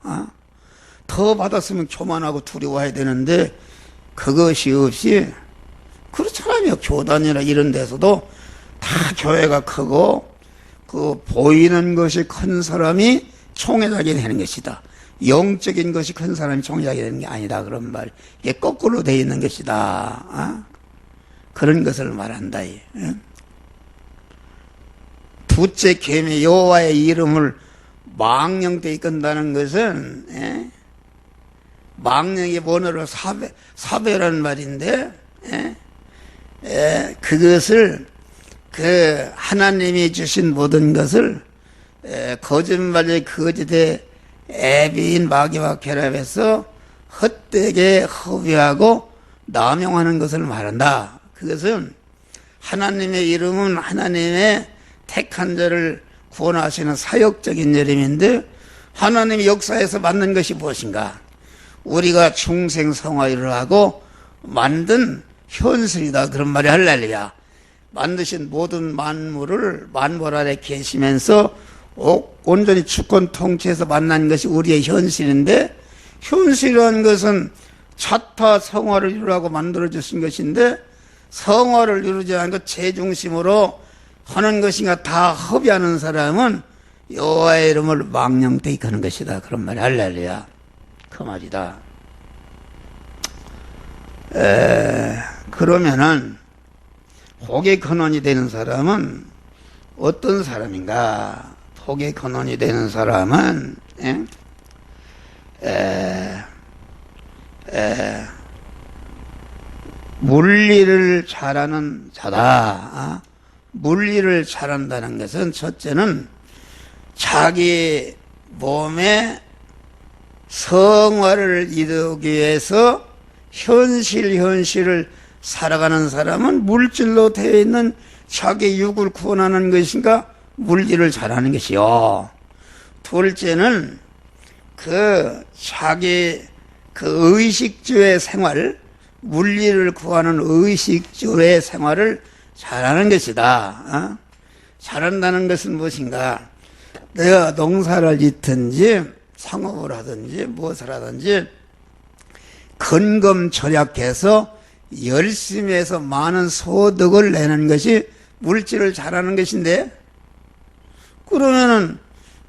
더 받았으면 교만하고 두려워해야 되는데 그것이 없이 그렇잖아요. 교단이나 이런 데서도 다 교회가 크고 그 보이는 것이 큰 사람이 총회장이 되는 것이다. 영적인 것이 큰 사람이 총회장이 되는 게 아니다. 그런 말. 이게 거꾸로 되어 있는 것이다. 그런 것을 말한다. 둘째 계명 여호와의 이름을 망령되이 끈다는 것은 망령의 원어로 사배라는 말인데 그것을 그 하나님이 주신 모든 것을 거짓말의 거짓에 애비인 마귀와 결합해서 헛되게 허비하고 남용하는 것을 말한다. 그것은 하나님의 이름은 하나님의 택한 자를 구원하시는 사역적인 이름인데 하나님의 역사에서 만든 것이 무엇인가? 우리가 중생성화를 하고 만든 현실이다. 그런 말이 할렐루야. 만드신 모든 만물을 만물 아래 계시면서 온전히 주권 통치해서 만난 것이 우리의 현실인데 현실이라는 것은 자타 성화를 이루라고 만들어주신 것인데 성화를 이루지 않고 제중심으로 하는 것인가 다 허비하는 사람은 여호와의 이름을 망령되이 하는 것이다. 그런 말이 할렐루야. 그 말이다. 그러면은 복의 근원이 되는 사람은 어떤 사람인가? 복의 근원이 되는 사람은 물리를 잘하는 자다. 물리를 잘한다는 것은 첫째는 자기 몸에 성화를 이루기 위해서 현실을 살아가는 사람은 물질로 되어 있는 자기 육을 구원하는 것인가 물리를 잘하는 것이요. 둘째는 자기 의식주의 생활, 물리를 구하는 의식주의 생활을 잘하는 것이다. 잘한다는 것은 무엇인가? 내가 농사를 짓든지 상업을 하든지 무엇을 하든지 근검절약해서 열심히 해서 많은 소득을 내는 것이 물질을 잘하는 것인데, 그러면은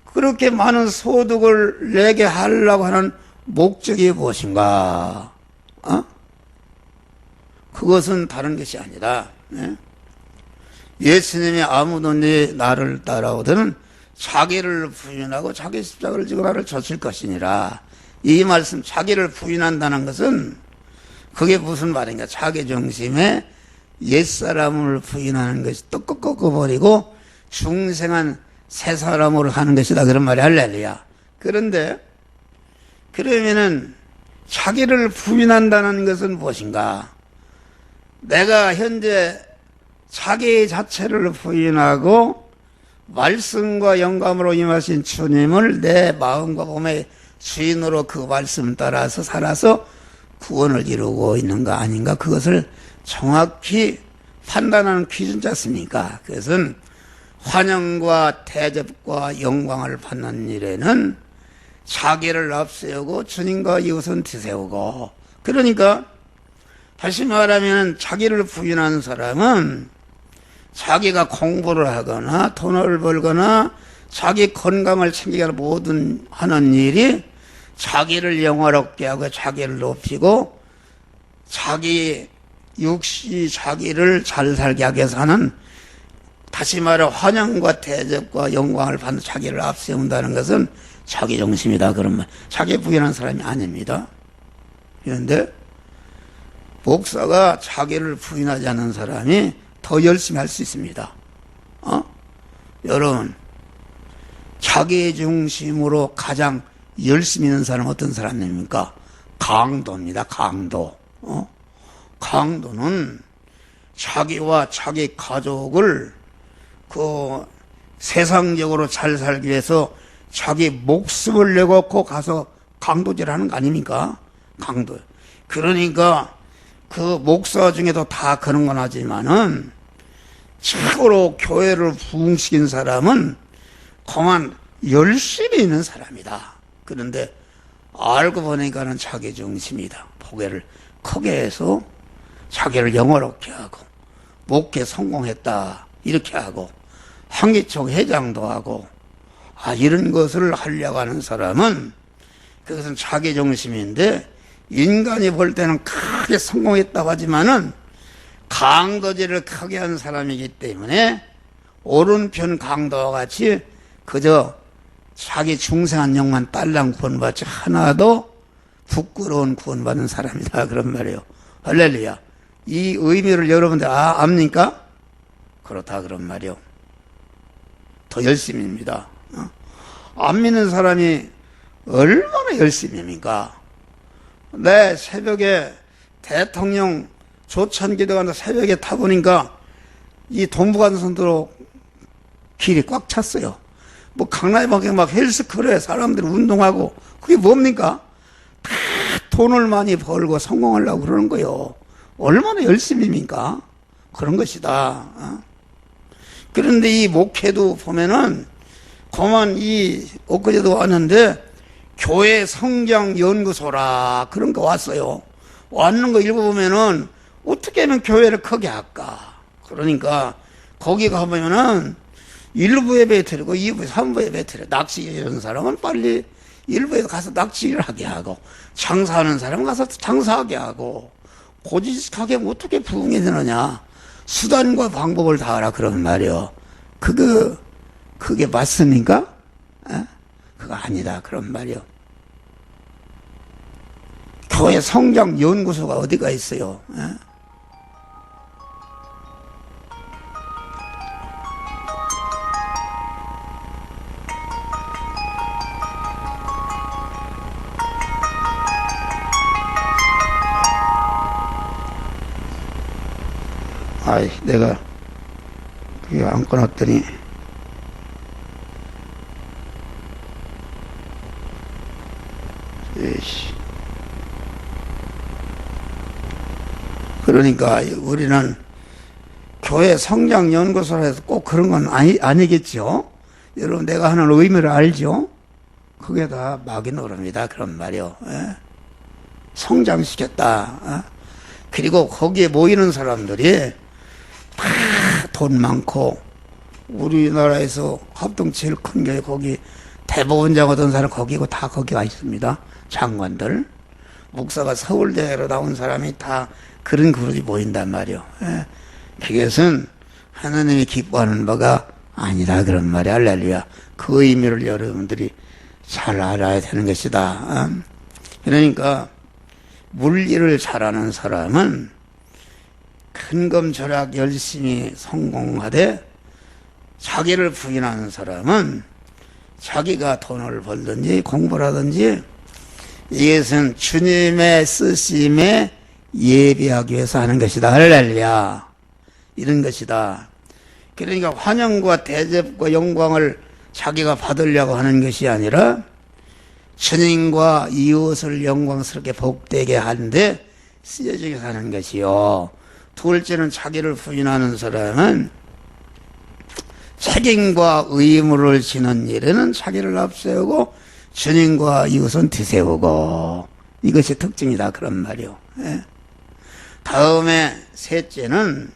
그렇게 많은 소득을 내게 하려고 하는 목적이 무엇인가? 그것은 다른 것이 아니라, 예수님이 아무도 나를 따라오더는 자기를 부인하고 자기 십자가를 지고 나를 쫓을 것이니라. 이 말씀, 자기를 부인한다는 것은 그게 무슨 말인가? 자기 중심에 옛사람을 부인하는 것이 또 꺾어버리고 중생한 새 사람으로 하는 것이다, 그런 말이 할렐루야. 그런데 그러면은 자기를 부인한다는 것은 무엇인가? 내가 현재 자기 자체를 부인하고 말씀과 영감으로 임하신 주님을 내 마음과 몸의 주인으로 그 말씀 따라서 살아서 구원을 이루고 있는 거 아닌가? 그것을 정확히 판단하는 기준자 있습니까? 그것은 환영과 대접과 영광을 받는 일에는 자기를 앞세우고 주님과 이웃은 뒤세우고, 그러니까 다시 말하면 자기를 부인하는 사람은 자기가 공부를 하거나 돈을 벌거나 자기 건강을 챙기거나 모든 하는 일이 자기를 영화롭게 하고 자기를 높이고 자기 육시 자기를 잘 살게 하기 위해서 하는, 다시 말해 환영과 대접과 영광을 받는 자기를 앞세운다는 것은 자기 중심이다, 그런 말. 자기 부인한 사람이 아닙니다. 그런데 목사가 자기를 부인하지 않는 사람이 더 열심히 할 수 있습니다. 여러분, 자기 중심으로 가장 열심히 있는 사람은 어떤 사람입니까? 강도입니다. 강도. 강도는 자기와 자기 가족을 그 세상적으로 잘 살기 위해서 자기 목숨을 내놓고 가서 강도질 하는 거 아닙니까? 강도. 그러니까 그 목사 중에도 다 그런 건 하지만은 최고로 교회를 부흥시킨 사람은 그만 열심히 있는 사람이다. 그런데 알고 보니까는 자기 중심이다. 보배를 크게 해서 자기를 영어롭게 하고 목회 성공했다 이렇게 하고 한기총 회장도 하고 이런 것을 하려고 하는 사람은 그것은 자기 중심인데, 인간이 볼 때는 크게 성공했다고 하지만은 강도질을 크게 한 사람이기 때문에 오른편 강도와 같이 그저 자기 중생한 영만 딸랑 구원받지 하나도 부끄러운 구원받은 사람이다, 그런 말이에요. 할렐루야. 이 의미를 여러분들 압니까? 그렇다, 그런 말이에요. 더 열심입니다. 안 믿는 사람이 얼마나 열심입니까? 내 새벽에 대통령 조찬기도 가는데 새벽에 타보니까 이 동부간선도로 길이 꽉 찼어요. 뭐 강남에 막 헬스클럽에 사람들이 운동하고, 그게 뭡니까? 다 돈을 많이 벌고 성공하려고 그러는 거요. 얼마나 열심입니까? 그런 것이다. 그런데 이 목회도 보면은 그만 엊그제도 왔는데 교회 성장 연구소라 그런 거 왔어요. 왔는 거 읽어보면은 어떻게 하면 교회를 크게 할까? 그러니까 거기 가보면은 1부 예배 드리고 2부, 3부 예배 드려. 낚시 이런 사람은 빨리 1부에 가서 낚시를 하게 하고, 장사하는 사람은 가서 장사하게 하고, 고지식하게 어떻게 부흥이 되느냐? 수단과 방법을 다 하라, 그런 말이요. 그게 맞습니까? 그거 아니다, 그런 말이요. 교회 성장 연구소가 어디가 있어요? 내가 그게 안 끊었더니 그러니까 우리는 교회 성장연구소라 해서 꼭 그런 건 아니겠죠? 여러분, 내가 하는 의미를 알죠? 그게 다 마귀노릇입니다. 그런 말이요. 예? 성장시켰다. 어? 그리고 거기에 모이는 사람들이 다 돈 많고, 우리나라에서 합동 제일 큰 게 거기 대법원장 어떤 사람 거기고 다 거기 와 있습니다. 장관들. 목사가 서울대로 나온 사람이 다 그런 그룹이 모인단 말이요. 예? 그것은 하나님이 기뻐하는 바가 아니다. 그런 말이 할렐루야. 그 의미를 여러분들이 잘 알아야 되는 것이다. 그러니까 물리를 잘하는 사람은 근검절약 열심히 성공하되, 자기를 부인하는 사람은 자기가 돈을 벌든지 공부를 하든지 이것은 주님의 쓰심에 예비하기 위해서 하는 것이다. 할렐루야. 이런 것이다. 그러니까 환영과 대접과 영광을 자기가 받으려고 하는 것이 아니라 주님과 이웃을 영광스럽게 복되게 하는데 쓰여지게 위해서 하는 것이요. 둘째는 자기를 부인하는 사람은 책임과 의무를 지는 일에는 자기를 앞세우고 주님과 이웃은 뒤세우고, 이것이 특징이다. 그런 말이요. 예. 다음에 셋째는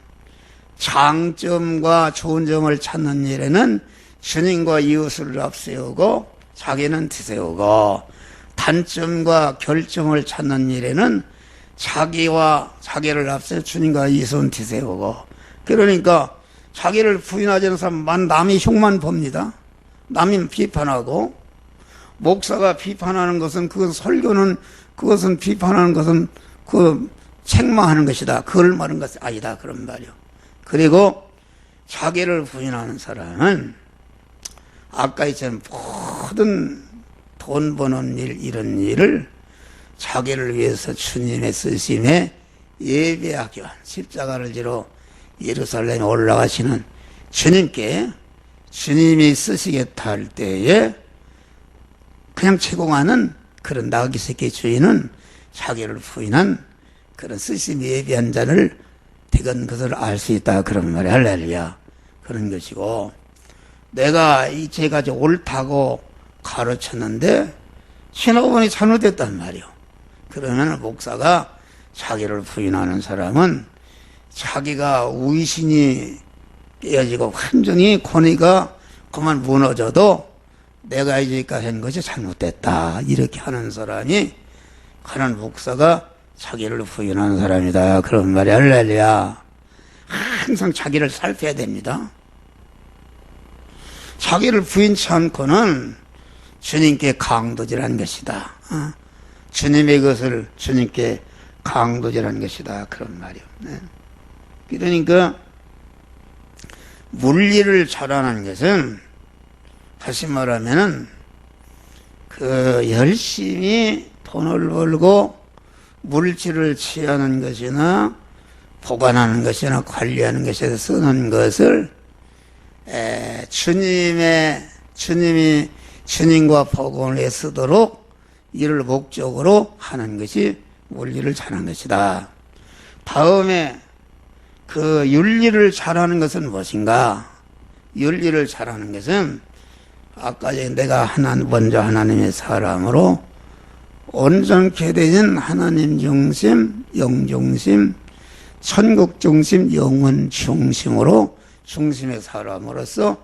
장점과 좋은 점을 찾는 일에는 주님과 이웃을 앞세우고 자기는 뒤세우고, 단점과 결점을 찾는 일에는 자기와 자기를 앞세워 주님과 이웃은 뒤세우고. 그러니까 자기를 부인하지 않는 사람은 남이 흉만 봅니다. 남이 비판하고, 목사가 비판하는 것은, 그건 설교는, 그것은 비판하는 것은 그 책망하는 것이다. 그걸 말하는 것이 아니다. 그런 말이요. 그리고 자기를 부인하는 사람은 아까 있던 모든 돈 버는 일, 이런 일을 자기를 위해서 주님의 쓰심에 예배하기 위한, 십자가를 지러 예루살렘에 올라가시는 주님께 주님이 쓰시겠다 할 때에 그냥 제공하는 그런 나귀 새끼 주인은 자기를 부인한 그런 쓰심 예비한 자를 대건 것을 알 수 있다. 그런 말이 할렐루야. 그런 것이고, 내가 제가 옳다고 가르쳤는데 신호분이 잘못됐단 말이요. 그러면 목사가 자기를 부인하는 사람은 자기가 위신이 깨어지고 완전히 권위가 그만 무너져도 내가 이제까지 한 것이 잘못됐다, 이렇게 하는 사람이 하나님 목사가 자기를 부인하는 사람이다. 그런 말이 할렐루야. 항상 자기를 살펴야 됩니다. 자기를 부인치 않고는 주님께 강도질한 것이다. 주님의 것을 주님께 강도질한 것이다. 그런 말이요. 그러니까 물리를 잘하는 것은 다시 말하면은 그 열심히 돈을 벌고 물질을 취하는 것이나 보관하는 것이나 관리하는 것에 쓰는 것을 주님이 주님과 복음을 위해 쓰도록 이를 목적으로 하는 것이 물리를 잘하는 것이다. 다음에 그 윤리를 잘하는 것은 무엇인가? 윤리를 잘하는 것은 아까 내가 먼저 하나님의 사람으로 온전케 되신 하나님 중심, 영 중심, 천국 중심, 영원 중심으로 중심의 사람으로서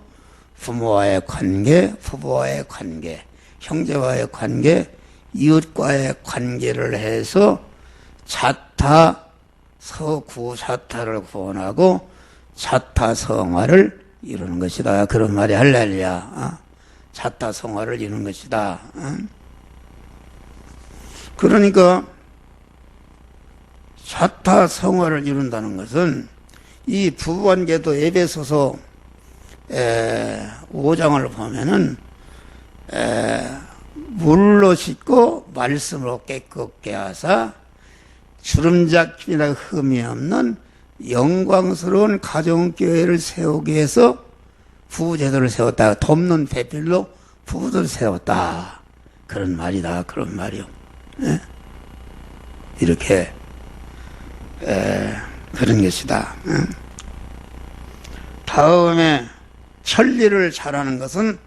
부모와의 관계, 부부와의 관계, 형제와의 관계, 이웃과의 관계를 해서 자타를 구원하고 자타성화를 이루는 것이다. 그런 말이 할렐루야. 자타성화를 이루는 것이다. 그러니까 자타성화를 이룬다는 것은 이 부부관계도 에베소서 5장을 보면은 물로 씻고 말씀으로 깨끗게 하사 주름잡힘이나 흠이 없는 영광스러운 가정교회를 세우기 위해서 부부제도를 세웠다. 돕는 배필로 부부를 세웠다. 그런 말이다. 그런 말이요. 이렇게 그런 것이다. 다음에 천리를 잘하는 것은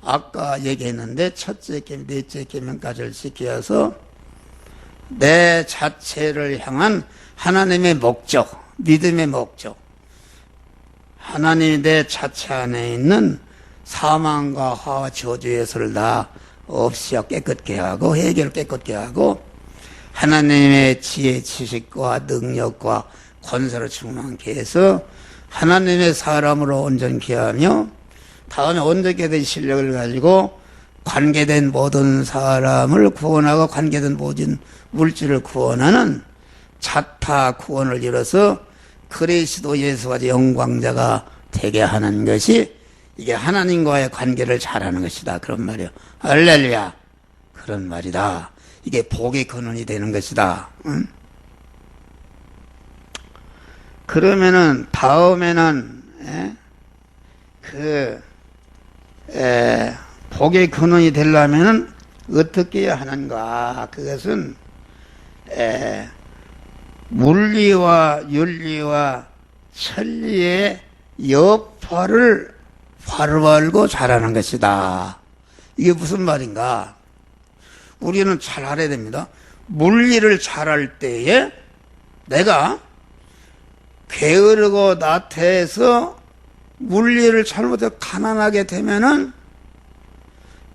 아까 얘기했는데 첫째 계명, 넷째 계명까지를 지켜서 내 자체를 향한 하나님의 목적, 믿음의 목적, 하나님이 내 자체 안에 있는 사망과 화와 저주의 요소를 다 없이 깨끗게 하고 해결 깨끗게 하고 하나님의 지혜, 지식과 능력과 권세로 충만케 해서 하나님의 사람으로 온전케 하며 다음에 온전케 된 실력을 가지고 관계된 모든 사람을 구원하고 관계된 모든 물질을 구원하는 자타 구원을 이뤄서 그리스도 예수가 영광자가 되게 하는 것이 이게 하나님과의 관계를 잘하는 것이다. 그런 말이요. 할렐루야. 그런 말이다. 이게 복의 근원이 되는 것이다. 응? 그러면은 다음에는 복의 근원이 되려면은 어떻게 해야 하는가? 그것은 물리와 윤리와 천리의 여파를 바로 알고 잘하는 것이다. 이게 무슨 말인가? 우리는 잘 알아야 됩니다. 물리를 잘할 때에 내가 게으르고 나태해서 물리를 잘못해서 가난하게 되면은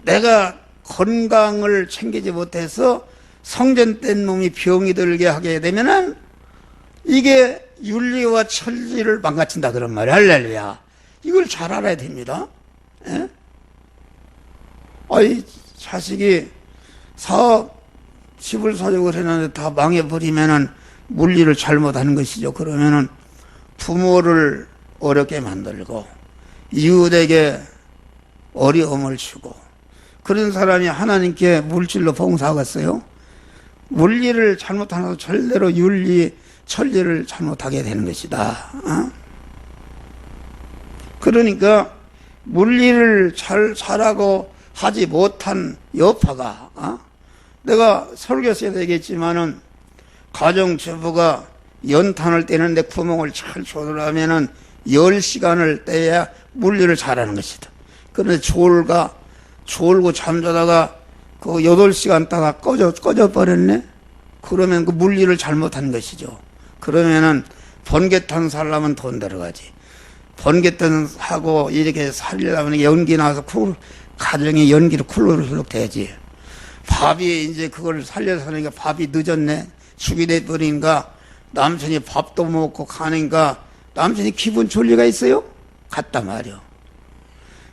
내가 건강을 챙기지 못해서 성전된 몸이 병이 들게 하게 되면은 이게 윤리와 천리를 망가뜨린다 그런 말이야. 할렐루야. 이걸 잘 알아야 됩니다. 예? 아이 자식이 집을 사려고 했는데 다 망해버리면은 물리를 잘못하는 것이죠. 그러면은 부모를 어렵게 만들고 이웃에게 어려움을 주고 그런 사람이 하나님께 물질로 봉사하겠어요? 물리를 잘못하면 절대로 윤리, 천리를 잘못하게 되는 것이다. 어? 그러니까 물리를 잘하고 하지 못한 여파가 내가 설교에서 얘기했지만은 가정주부가 연탄을 떼는데 구멍을 잘 조절하면은 10시간을 떼야 물리를 잘하는 것이다. 그런데 졸고 잠자다가 그 8시간 따가 꺼져 버렸네? 그러면 그 물리를 잘못한 것이죠. 그러면은 번개탄 살려면 돈 들어가지. 번개탄 하고 이렇게 살려면 연기 나와서 가정에 연기로 쿨룩쿨룩 돼야지. 밥이 이제 그걸 살려서 하니까 밥이 늦었네. 죽이 돼버리니까 남편이 밥도 먹고 가니까 남편이 기분 좋을 리가 있어요? 갔단 말이요.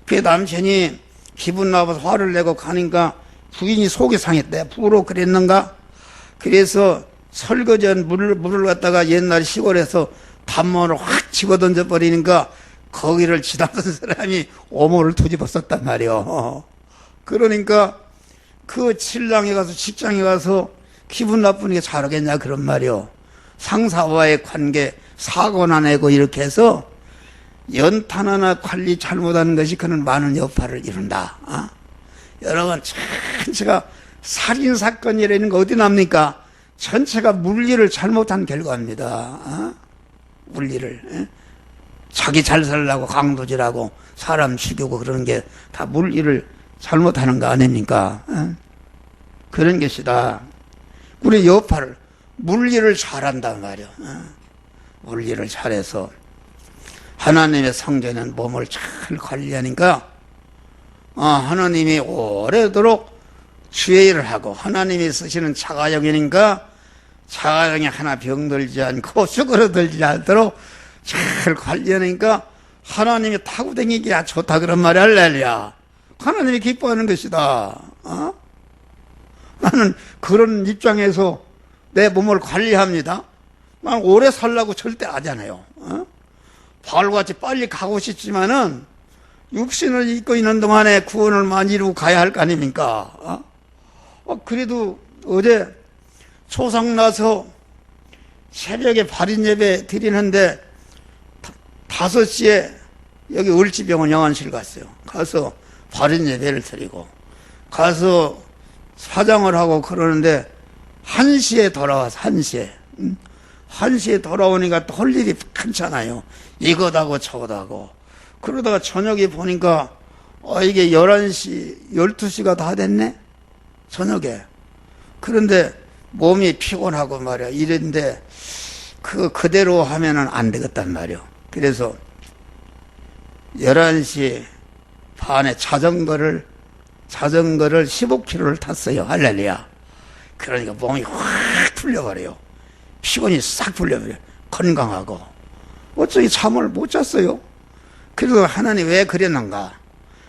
그 남편이 기분 나빠서 화를 내고 가니까 부인이 속이 상했대. 부로 그랬는가? 그래서 설거지한 물을 갖다가 옛날 시골에서 밥물을 확 집어던져 버리니까 거기를 지나던 사람이 오모를 뒤집어 썼단 말이요. 그러니까 그 신랑에 가서 직장에 가서 기분 나쁘니까 잘하겠냐 그런 말이요. 상사와의 관계 사고나 내고 이렇게 해서 연탄 하나 관리 잘못하는 것이 그는 많은 여파를 이룬다. 여러분 전체가 살인사건이라는 거 어디 납니까? 전체가 물리를 잘못한 결과입니다. 물리를 자기 잘 살려고 강도질하고 사람 죽이고 그러는 게 다 물리를 잘못하는 거 아닙니까? 그런 것이다. 우리 여파를 물리를 잘한단 말이야. 물리를 잘해서 하나님의 성전은 몸을 잘 관리하니까 하나님이 오래도록 주의 일을 하고 하나님이 쓰시는 자가용이니까 자가용이 하나 병들지 않고 쭈그러들지 않도록 잘 관리하니까 하나님이 타고 다니기가 좋다 그런 말이 할렐루야. 하나님이 기뻐하는 것이다. 나는 그런 입장에서 내 몸을 관리합니다. 난 오래 살라고 절대 하잖아요. 바울같이 빨리 가고 싶지만은 육신을 입고 있는 동안에 구원을 많이 이루고 가야 할 거 아닙니까? 그래도 어제 초상 나서 새벽에 발인 예배 드리는데 5시에 여기 을지병원 영안실 갔어요. 가서 발인 예배를 드리고 가서 사장을 하고 그러는데 1시에 돌아와서 1시에 1시에 돌아오니까 또 할 일이 많잖아요. 이것하고 저것하고 그러다가 저녁에 보니까 이게 11시, 12시가 다 됐네? 저녁에. 그런데 몸이 피곤하고 말이야. 이랬는데 그대로 하면은 안 되겠단 말이야. 그래서 11시 반에 자전거를 15km를 탔어요. 할렐루야. 그러니까 몸이 확 풀려버려요. 피곤이 싹 풀려버려요. 건강하고. 어쩌기 잠을 못 잤어요. 그래서 하나님 왜 그랬는가?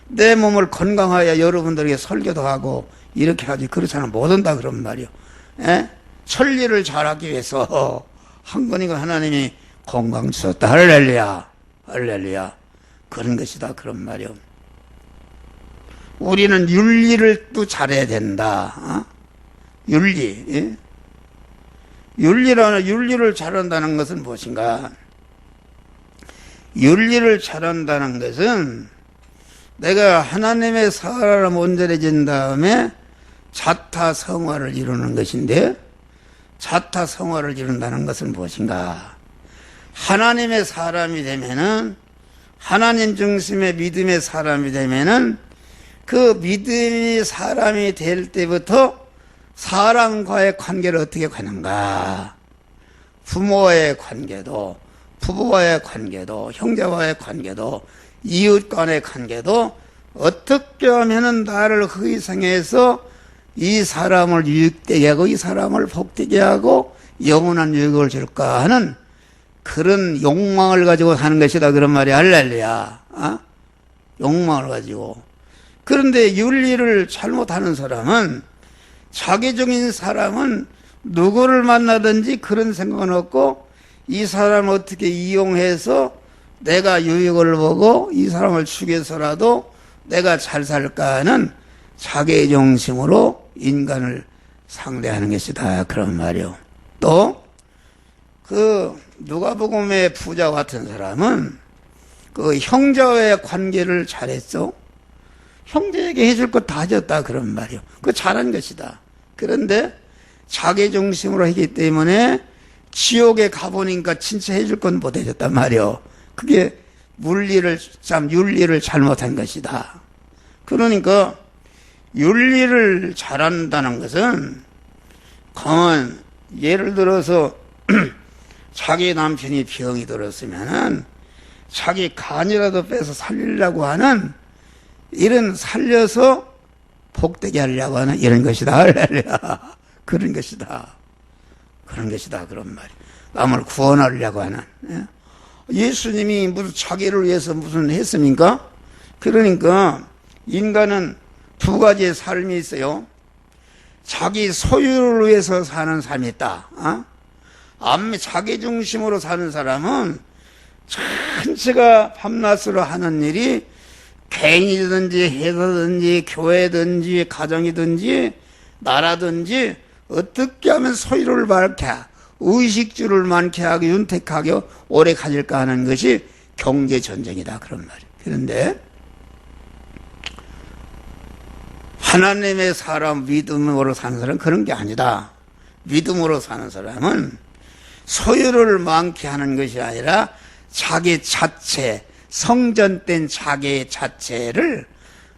내 몸을 건강하여 여러분들에게 설교도 하고 이렇게 하지. 그렇잖아. 못한다 그런 말이요. 예? 천리를 잘하기 위해서 한 거니까 하나님이 건강 주셨다. 할렐루야. 할렐루야. 그런 것이다. 그런 말이요. 우리는 윤리를 또 잘해야 된다. 윤리. 예? 윤리를 잘한다는 것은 무엇인가? 윤리를 잘한다는 것은 내가 하나님의 사람 온전해진 다음에 자타성화를 이루는 것인데, 자타성화를 이룬다는 것은 무엇인가? 하나님의 사람이 되면은, 하나님 중심의 믿음의 사람이 되면은 그 믿음의 사람이 될 때부터 사람과의 관계를 어떻게 가는가? 부모와의 관계도, 부부와의 관계도, 형제와의 관계도, 이웃 간의 관계도 어떻게 하면은 나를 희생해서 이 사람을 유익되게 하고 이 사람을 복되게 하고 영원한 유익을 줄까 하는 그런 욕망을 가지고 사는 것이다. 그런 말이 할렐루야. 욕망을 가지고. 그런데 윤리를 잘못하는 사람은, 자기적인 사람은 누구를 만나든지 그런 생각은 없고 이 사람을 어떻게 이용해서 내가 유익을 보고 이 사람을 죽여서라도 내가 잘 살까 하는 자기 중심으로 인간을 상대하는 것이다. 그런 말이요. 또 누가복음의 부자 같은 사람은 형제와의 관계를 잘했어. 형제에게 해줄 것 다 해줬다. 그런 말이요. 그거 잘한 것이다. 그런데 자기 중심으로 했기 때문에 지옥에 가보니까 진짜 해줄 건 못 해줬단 말이요. 그게 윤리를 잘못한 것이다. 그러니까 윤리를 잘한다는 것은, 예를 들어서 자기 남편이 병이 들었으면은 자기 간이라도 빼서 살리려고 하는, 이런 살려서 복되게 하려고 하는 이런 것이다. 그런 것이다. 그런 것이다. 그런 말이. 남을 구원하려고 하는. 예수님이 무슨 자기를 위해서 무슨 했습니까? 그러니까 인간은 두 가지의 삶이 있어요. 자기 소유를 위해서 사는 삶이 있다. 자기 중심으로 사는 사람은 전체가 밤낮으로 하는 일이 개인이든지 회사든지 교회든지 가정이든지 나라든지 어떻게 하면 소유를 많게, 의식주를 많게 하고 윤택하게 오래 가질까 하는 것이 경제전쟁이다. 그런 말이에요. 그런데 하나님의 사람, 믿음으로 사는 사람은 그런 게 아니다. 믿음으로 사는 사람은 소유를 많게 하는 것이 아니라 자기 자체, 성전된 자기 자체를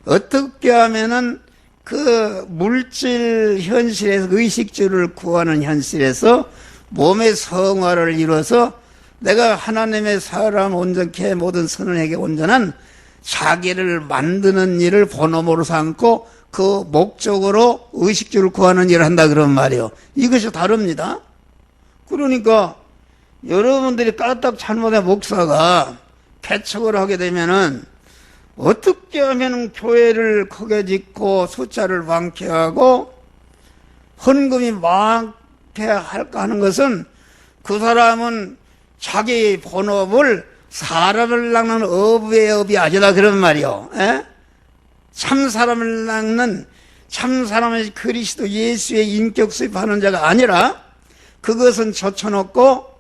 어떻게 하면은 그 물질 현실에서, 의식주를 구하는 현실에서 몸의 성화를 이뤄서 내가 하나님의 사람 온전케 모든 선원에게 온전한 자기를 만드는 일을 본업으로 삼고 그 목적으로 의식주를 구하는 일을 한다. 그런 말이에요. 이것이 다릅니다. 그러니까 여러분들이 까딱 잘못한 목사가 개척을 하게 되면은 어떻게 하면 교회를 크게 짓고 숫자를 많게 하고 헌금이 많게 할까 하는 것은, 그 사람은 자기 본업을 사람을 낚는 어부의 업이 아니다. 그런 말이요. 참 사람을 낚는, 참 사람의 그리스도 예수의 인격 수입하는 자가 아니라 그것은 젖혀놓고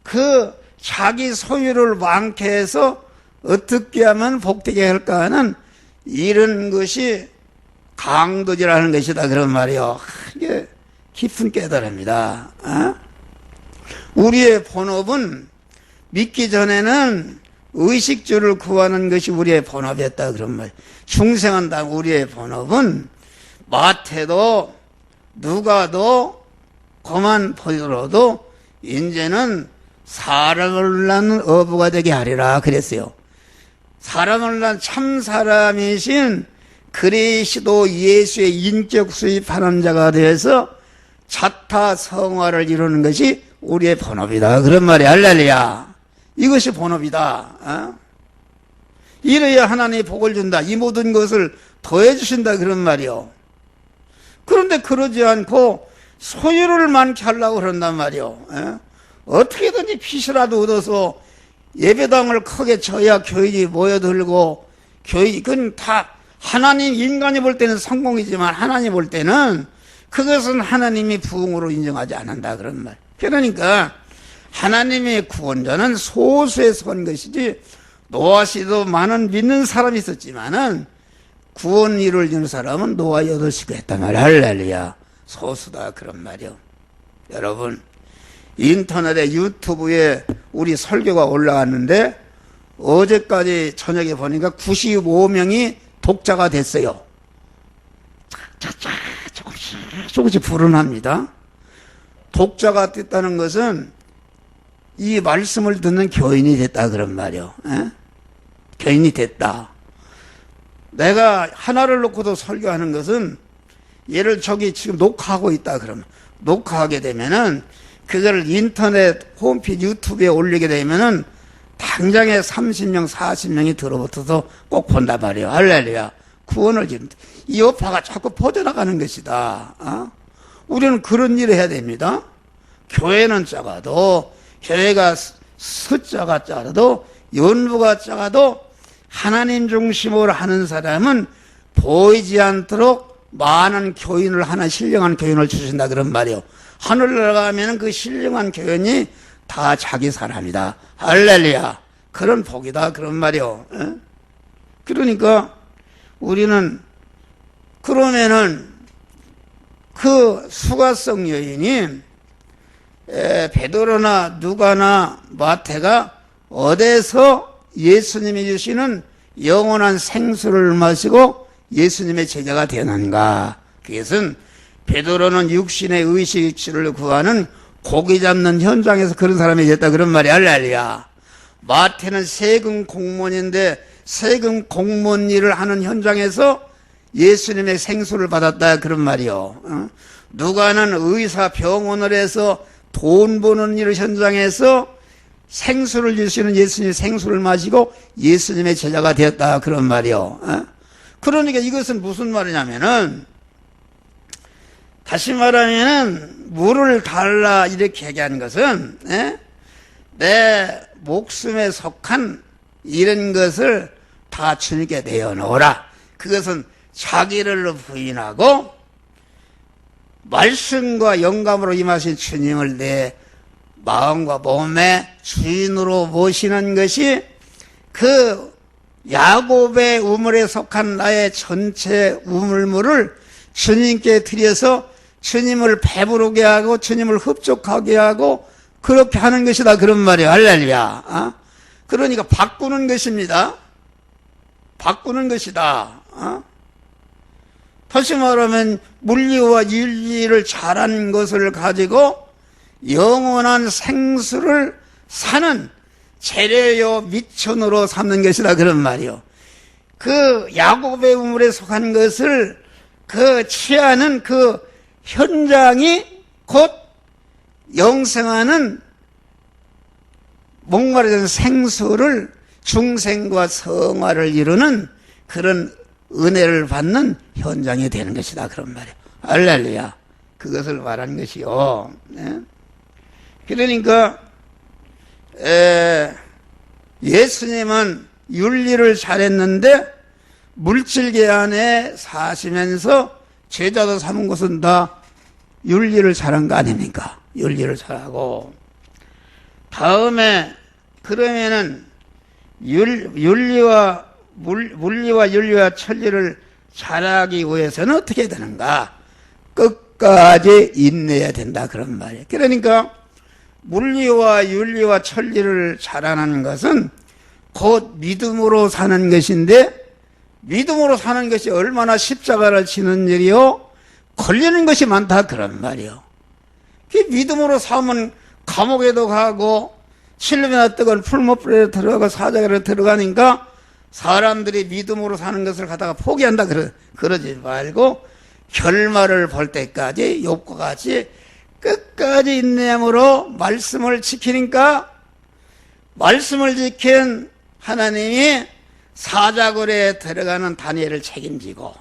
그 자기 소유를 많게 해서 어떻게 하면 복되게 할까 하는 이런 것이 강도질하는 것이다. 그런 말이요. 이게 깊은 깨달음이다. 우리의 본업은 믿기 전에는 의식주를 구하는 것이 우리의 본업이었다 그런 말. 중생한다 우리의 본업은 마태도 누가도 그만 보더라도 이제는 사람을 낳는 어부가 되게 하리라 그랬어요. 사람을 낳은 참 사람이신 그리스도 예수의 인격 수입하는 자가 되어서 자타 성화를 이루는 것이 우리의 본업이다 그런 말이 할렐루야. 이것이 본업이다. 어? 이래야 하나님이 복을 준다. 이 모든 것을 더해 주신다 그런 말이요. 그런데 그러지 않고 소유를 많게 하려고 그런단 말이요. 어? 어떻게든지 핏이라도 얻어서 예배당을 크게 쳐야 교인이 모여들고 그건 다 하나님 인간이 볼 때는 성공이지만 하나님 볼 때는 그것은 하나님이 부흥으로 인정하지 않는다 그런 말. 그러니까 하나님의 구원자는 소수에 선 것이지 노아 씨도 많은 믿는 사람이 있었지만은 구원 일을 이루는 사람은 노아 8시가 했단 말이야. 할렐루야. 소수다 그런 말이요. 여러분 인터넷에 유튜브에 우리 설교가 올라왔는데 어제까지 저녁에 보니까 95명이 독자가 됐어요. 차차차 조금씩 불어납니다. 독자가 됐다는 것은 이 말씀을 듣는 교인이 됐다 그런 말이요. 에? 교인이 됐다. 내가 하나를 놓고도 설교하는 것은 얘를 저기 지금 녹화하고 있다 그러면 녹화하게 되면은 그걸 인터넷 홈페이지 유튜브에 올리게 되면은 당장에 30명 40명이 들어붙어서 꼭 본단 말이에요. 할렐루야. 구원을 지른다. 이 여파가 자꾸 퍼져나가는 것이다. 어? 우리는 그런 일을 해야 됩니다. 교회는 작아도 교회가 숫자가 작아도 연부가 작아도 하나님 중심으로 하는 사람은 보이지 않도록 많은 교인을 하나 신령한 교인을 주신다 그런 말이요. 하늘나라 가면 그 신령한 교인이 다 자기 사람이다. 할렐루야. 그런 복이다 그런 말이요. 에? 그러니까 우리는 그러면은 그 수가성 여인이 베드로나 누가나 마태가 어디서 예수님이 주시는 영원한 생수를 마시고 예수님의 제자가 되는가. 그것은 베드로는 육신의 의식주를 구하는 고기 잡는 현장에서 그런 사람이 됐다 그런 말이 할렐루야. 마태는 세금 공무원인데 세금 공무원 일을 하는 현장에서 예수님의 생수를 받았다 그런 말이요. 어? 누가는 의사 병원을 해서 돈 버는 일 현장에서 생수를 주시는 예수님의 생수를 마시고 예수님의 제자가 되었다 그런 말이요. 어? 그러니까 이것은 무슨 말이냐면은 다시 말하면은 물을 달라 이렇게 얘기하는 것은 내 목숨에 속한 이런 것을 다 주님께 내어놓으라. 그것은 자기를 부인하고 말씀과 영감으로 임하신 주님을 내 마음과 몸의 주인으로 모시는 것이 그 야곱의 우물에 속한 나의 전체 우물물을 주님께 드려서 주님을 배부르게 하고 주님을 흡족하게 하고 그렇게 하는 것이다 그런 말이에요. 할렐루야. 어? 그러니까 바꾸는 것입니다. 바꾸는 것이다. 어? 다시 말하면 물리와 윤리를 잘한 것을 가지고 영원한 생수를 사는 재료요 미천으로 삼는 것이다 그런 말이요. 그 야곱의 우물에 속한 것을 그 취하는 그 현장이 곧 영생하는 목마르던 생수를 중생과 성화를 이루는 그런 은혜를 받는 현장이 되는 것이다 그런 말이에요. 할렐루야. 그것을 말하는 것이요. 네? 그러니까 예수님은 윤리를 잘했는데 물질계 안에 사시면서 제자도 삼은 것은 다 윤리를 잘한 거 아닙니까? 윤리를 잘하고 다음에 그러면은 물리와 윤리와 천리를 잘하기 위해서는 어떻게 되는가? 끝까지 인내해야 된다 그런 말이에요. 그러니까 물리와 윤리와 천리를 잘하는 것은 곧 믿음으로 사는 것인데, 믿음으로 사는 것이 얼마나 십자가를 지는 일이요? 걸리는 것이 많다 그런 말이요. 믿음으로 사면 감옥에도 가고 실름이나 뜨거운 풀무불에 들어가고 사자가에 들어가니까 사람들이 믿음으로 사는 것을 갖다가 포기한다 그러지 말고 결말을 볼 때까지 욥과 같이 끝까지 인내함으로 말씀을 지키니까 말씀을 지킨 하나님이 사자굴에 들어가는 다니엘을 책임지고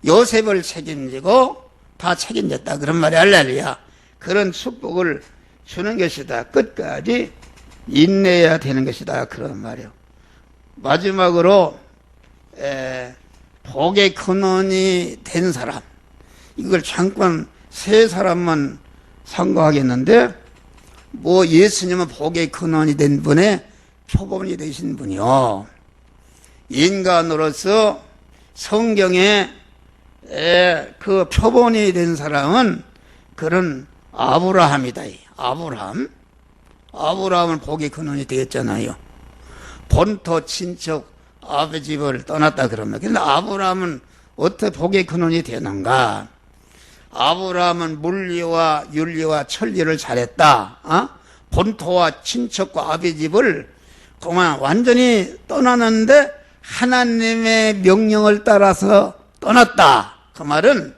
요셉을 책임지고 다 책임졌다 그런 말이 할렐루야. 그런 축복을 주는 것이다. 끝까지 인내해야 되는 것이다 그런 말이요. 마지막으로 복의 근원이 된 사람, 이걸 잠깐 세 사람만 상고하겠는데, 뭐 예수님은 복의 근원이 된 분의 표본이 되신 분이요. 인간으로서 성경에 그 표본이 된 사람은 그런 아브라함이다. 아브라함은 복의 근원이 되었잖아요. 본토 친척 아버지 집을 떠났다 그러면. 그런데 아브라함은 어떻게 복의 근원이 되는가? 아브라함은 물리와 윤리와 천리를 잘했다. 본토와 친척과 아버지 집을 그만 완전히 떠나는데 하나님의 명령을 따라서 떠났다. 그 말은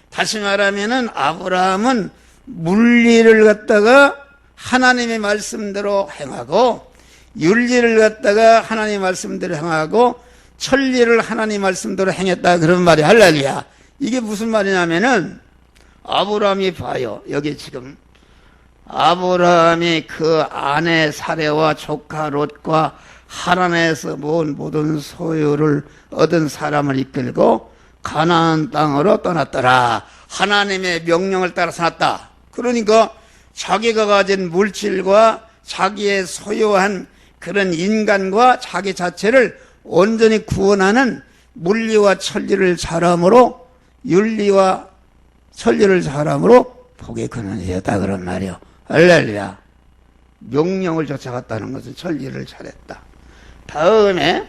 다시 말하면은 아브라함은 물리를 갖다가 하나님의 말씀대로 행하고 윤리를 갖다가 하나님의 말씀대로 행하고 천리를 하나님의 말씀대로 행했다 그런 말이 할렐루야. 이게 무슨 말이냐면은 아브라함이 봐요. 여기 지금 아브라함이 그 아내 사레와 조카 롯과 하란에서 모은 모든 소유를 얻은 사람을 이끌고 가나안 땅으로 떠났더라. 하나님의 명령을 따라서 났다. 그러니까 자기가 가진 물질과 자기의 소유한 그런 인간과 자기 자체를 온전히 구원하는 물리와 천리를 잘함으로 윤리와 천리를 잘함으로 복의 근원이 되었다 그런 말이요. 할렐루야. 명령을 쫓아갔다는 것은 천리를 잘했다. 다음에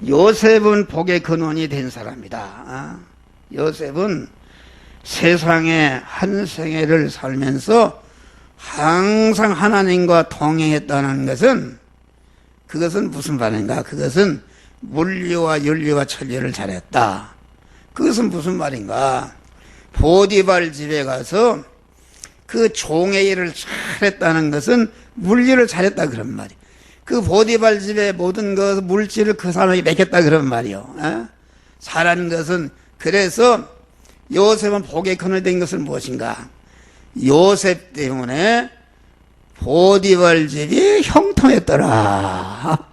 요셉은 복의 근원이 된 사람이다. 요셉은 세상에 한 생애를 살면서 항상 하나님과 동행했다는 것은 그것은 무슨 말인가? 그것은 물리와 윤리와 천리를 잘했다. 그것은 무슨 말인가? 보디발 집에 가서 그 종의 일을 잘했다는 것은 물리를 잘했다 그런 말이에요. 그 보디발 집의 모든 것 물질을 그 사람에게 맡겼다 그런 말이요. 잘한 것은 그래서 요셉은 복의 근원이 된 것은 무엇인가? 요셉 때문에 보디발 집이 형통했더라.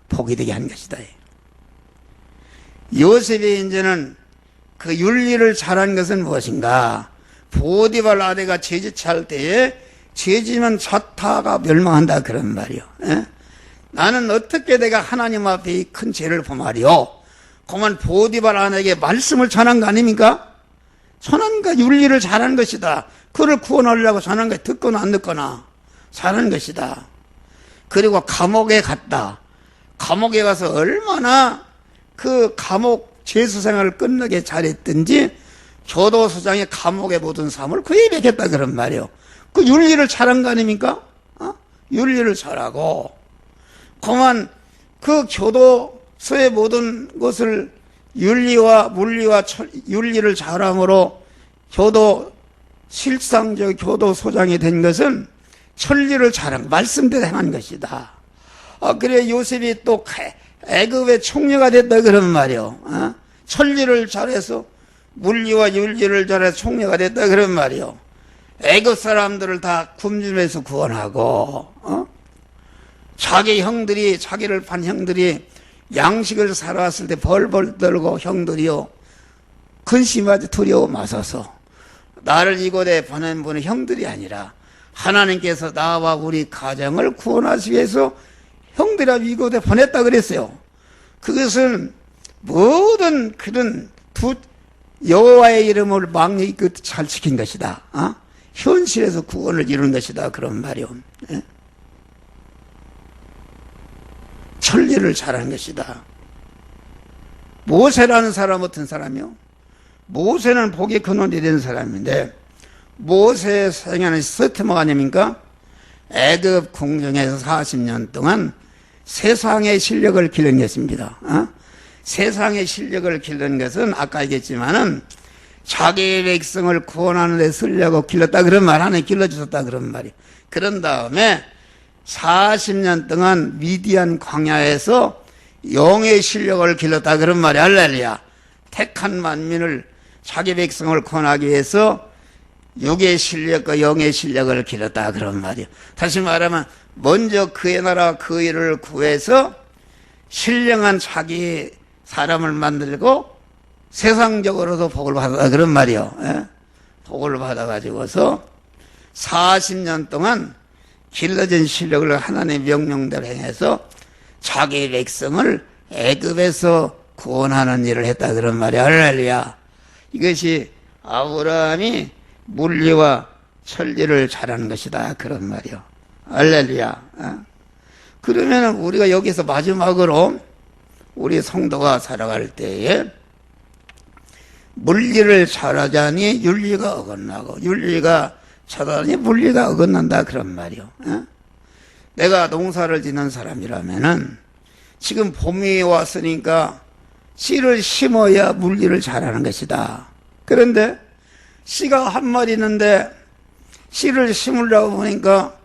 복이 되게 한 것이다. 요셉이 이제는 그 윤리를 잘한 것은 무엇인가? 보디발 아내가 죄짓할 때에 죄지면 자타가 멸망한다 그런 말이요. 나는 어떻게 내가 하나님 앞에 이 큰 죄를 범하리요? 그만 보디발 아내에게 말씀을 전한 거 아닙니까? 전한 거 윤리를 잘한 것이다. 그를 구원하려고 전한 거 듣거나 안 듣거나 잘한 것이다. 그리고 감옥에 갔다. 감옥에 가서 얼마나 그 감옥 죄수생활을 끝나게 잘했든지 교도소장이 감옥에 묻은 삶을 그에 맡겼다 그런 말이요. 그 윤리를 잘한 거 아닙니까? 윤리를 잘하고 그만 그 교도소의 모든 것을 윤리와 물리와 윤리를 잘함으로 실상적 교도소장이 된 것은 천리를 잘한 말씀대로 행한 것이다. 그래 요셉이 또 애굽의 총리가 됐다 그런 말이요. 천리를 잘해서 물리와 윤리를 잘해서 총리가 됐다 그런 말이요. 애굽 사람들을 다 굶주려서 구원하고 자기 형들이 자기를 판 형들이 양식을 사러 왔을 때 벌벌 떨고 형들이요 근심하지 두려워 마셔서 나를 이곳에 보낸 분은 형들이 아니라 하나님께서 나와 우리 가정을 구원하시기 위해서 형들아 이곳에 보냈다 그랬어요. 그것은 모든 그런 여호와의 이름을 망령이 잘 지킨 것이다. 현실에서 구원을 이루는 것이다 그런 말이요. 윤리를 잘하는 것이다. 모세라는 사람 어떤 사람이요? 모세는 복의 근원이 된 사람인데 모세의 생애는 서태모가 아닙니까? 애굽 궁정에서 40년 동안 세상의 실력을 기른 것입니다. 세상의 실력을 기른 것은 아까 얘기했지만은 자기 백성을 구원하는 데 쓰려고 길렀다 그런 말 하네. 길러주셨다 그런 말이. 그런 다음에 40년 동안 미디안 광야에서 영의 실력을 길렀다 그런 말이. 할렐루야. 택한 만민을 자기 백성을 구원하기 위해서 육의 실력과 영의 실력을 길렀다 그런 말이에요. 다시 말하면 먼저 그의 나라 그 일을 구해서 신령한 자기 사람을 만들고 세상적으로도 복을 받았다 그런 말이에요. 예? 복을 받아가지고서 40년 동안 길러진 실력을 하나님의 명령대로 행해서 자기 백성을 애굽에서 구원하는 일을 했다 그런 말이에요. 할렐루야. 이것이 아브라함이 물리와 천리를 잘하는 것이다 그런 말이요. 할렐루야. 그러면 우리가 여기서 마지막으로 우리 성도가 살아갈 때에 물리를 잘하자니 윤리가 어긋나고 윤리가 잘하니 물리가 어긋난다 그런 말이요. 내가 농사를 짓는 사람이라면은 지금 봄이 왔으니까 씨를 심어야 물리를 잘하는 것이다. 그런데 씨가 한 마리 있는데 씨를 심으려고 보니까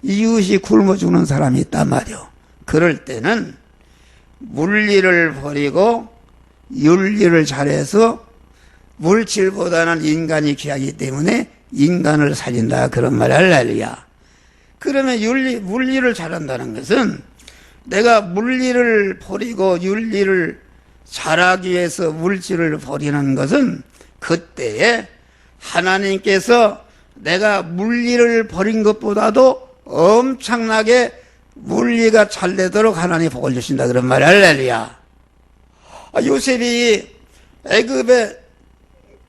이웃이 굶어 죽는 사람이 있단 말이요. 그럴 때는 물리를 버리고 윤리를 잘해서 물질보다는 인간이 귀하기 때문에 인간을 살린다 그런 말. 할렐루야. 그러면 물리를 잘한다는 것은 내가 물리를 버리고 윤리를 잘하기 위해서 물질을 버리는 것은 그때에 하나님께서 내가 물리를 버린 것보다도 엄청나게 물리가 잘 되도록 하나님이 복을 주신다 그런 말이야. 할렐루야. 요셉이 애굽에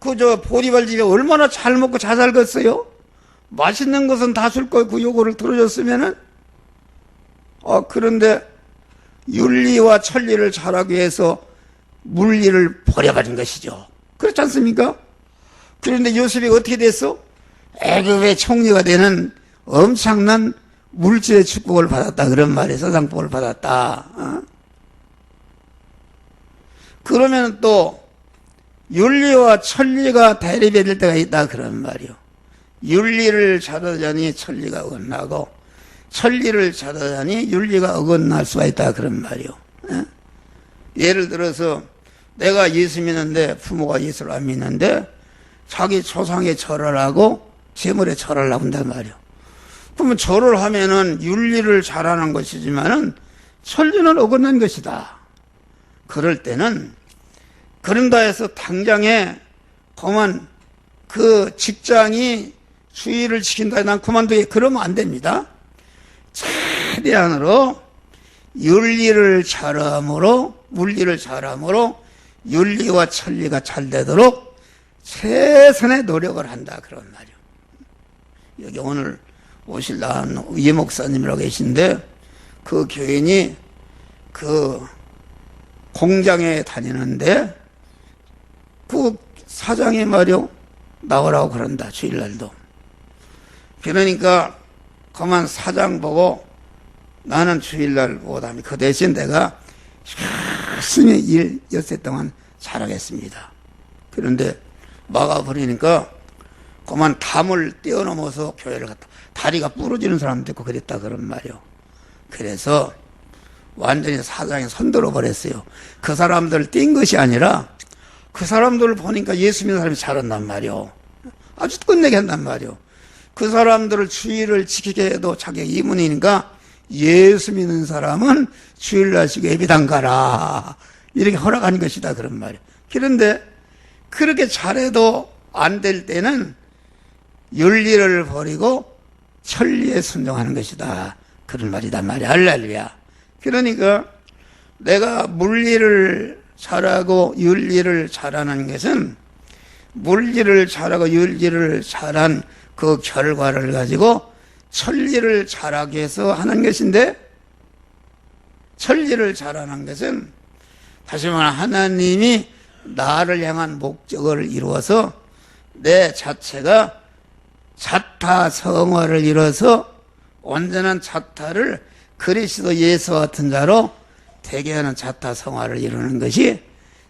그저 보디발 집에 얼마나 잘 먹고 잘 살겠어요? 맛있는 것은 다 줄 걸 그 요구를 들어줬으면은. 그런데 윤리와 천리를 잘하기 위해서 물리를 버려버린 것이죠. 그렇지 않습니까? 그런데 요셉이 어떻게 됐어? 애굽의 총리가 되는 엄청난 물질의 축복을 받았다 그런 말이에요. 서상복을 받았다. 그러면 또 윤리와 천리가 대립될 때가 있다 그런 말이요. 윤리를 잘하자니 천리가 어긋나고 천리를 잘하자니 윤리가 어긋날 수가 있다 그런 말이요. 예를 들어서 내가 예수 믿는데 부모가 예수를 안 믿는데 자기 조상에 절을 하고 재물에 절을 한단 말이요. 그러면 절을 하면은 윤리를 잘하는 것이지만은 천리는 어긋난 것이다. 그럴 때는 그런다 해서 당장에 그만 그 직장이 주의를 지킨다 난 그만두게 그러면 안 됩니다. 최대한으로 윤리를 잘함으로 물리를 잘함으로 윤리와 천리가 잘 되도록 최선의 노력을 한다 그런 말이요. 여기 오늘 오실 나은 이 목사님이라고 계신데 그 교인이 그 공장에 다니는데 그 사장이 말이요 나오라고 그런다 주일날도. 그러니까 그만 사장 보고 나는 주일날 오다니 그 대신 내가 열심히 일 엿새 동안 잘하겠습니다. 그런데 막아버리니까 그만 담을 뛰어넘어서 교회를 갔다. 다리가 부러지는 사람도 있고 그랬다 그런 말이요. 그래서 완전히 사장이 손들어 버렸어요. 그 사람들을 뛴 것이 아니라 그 사람들을 보니까 예수 믿는 사람이 잘한단 말이요. 아주 끝내게 한단 말이요. 그 사람들을 주의를 지키게 해도 자기가 이문이니까 예수 믿는 사람은 주일날 쉬고 예배당 가라 이렇게 허락하는 것이다 그런 말이에요. 그런데 그렇게 잘해도 안 될 때는 윤리를 버리고 천리에 순종하는 것이다 그런 말이단 말이야. 할렐루야. 그러니까 내가 물리를 잘하고 윤리를 잘하는 것은 물리를 잘하고 윤리를 잘한 그 결과를 가지고 천리를 잘하기 위해서 하는 것인데 천리를 잘하는 것은 다시 말하면 하나님이 나를 향한 목적을 이루어서 내 자체가 자타성화를 이뤄서 온전한 자타를 그리스도 예수와 같은 자로 되게 하는 자타성화를 이루는 것이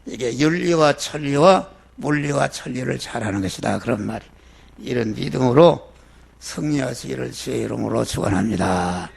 이게 윤리와 천리와 물리와 천리를 잘하는 것이다. 그런 말이. 이런 믿음으로 승리하시기를 주의 이름으로 축원합니다.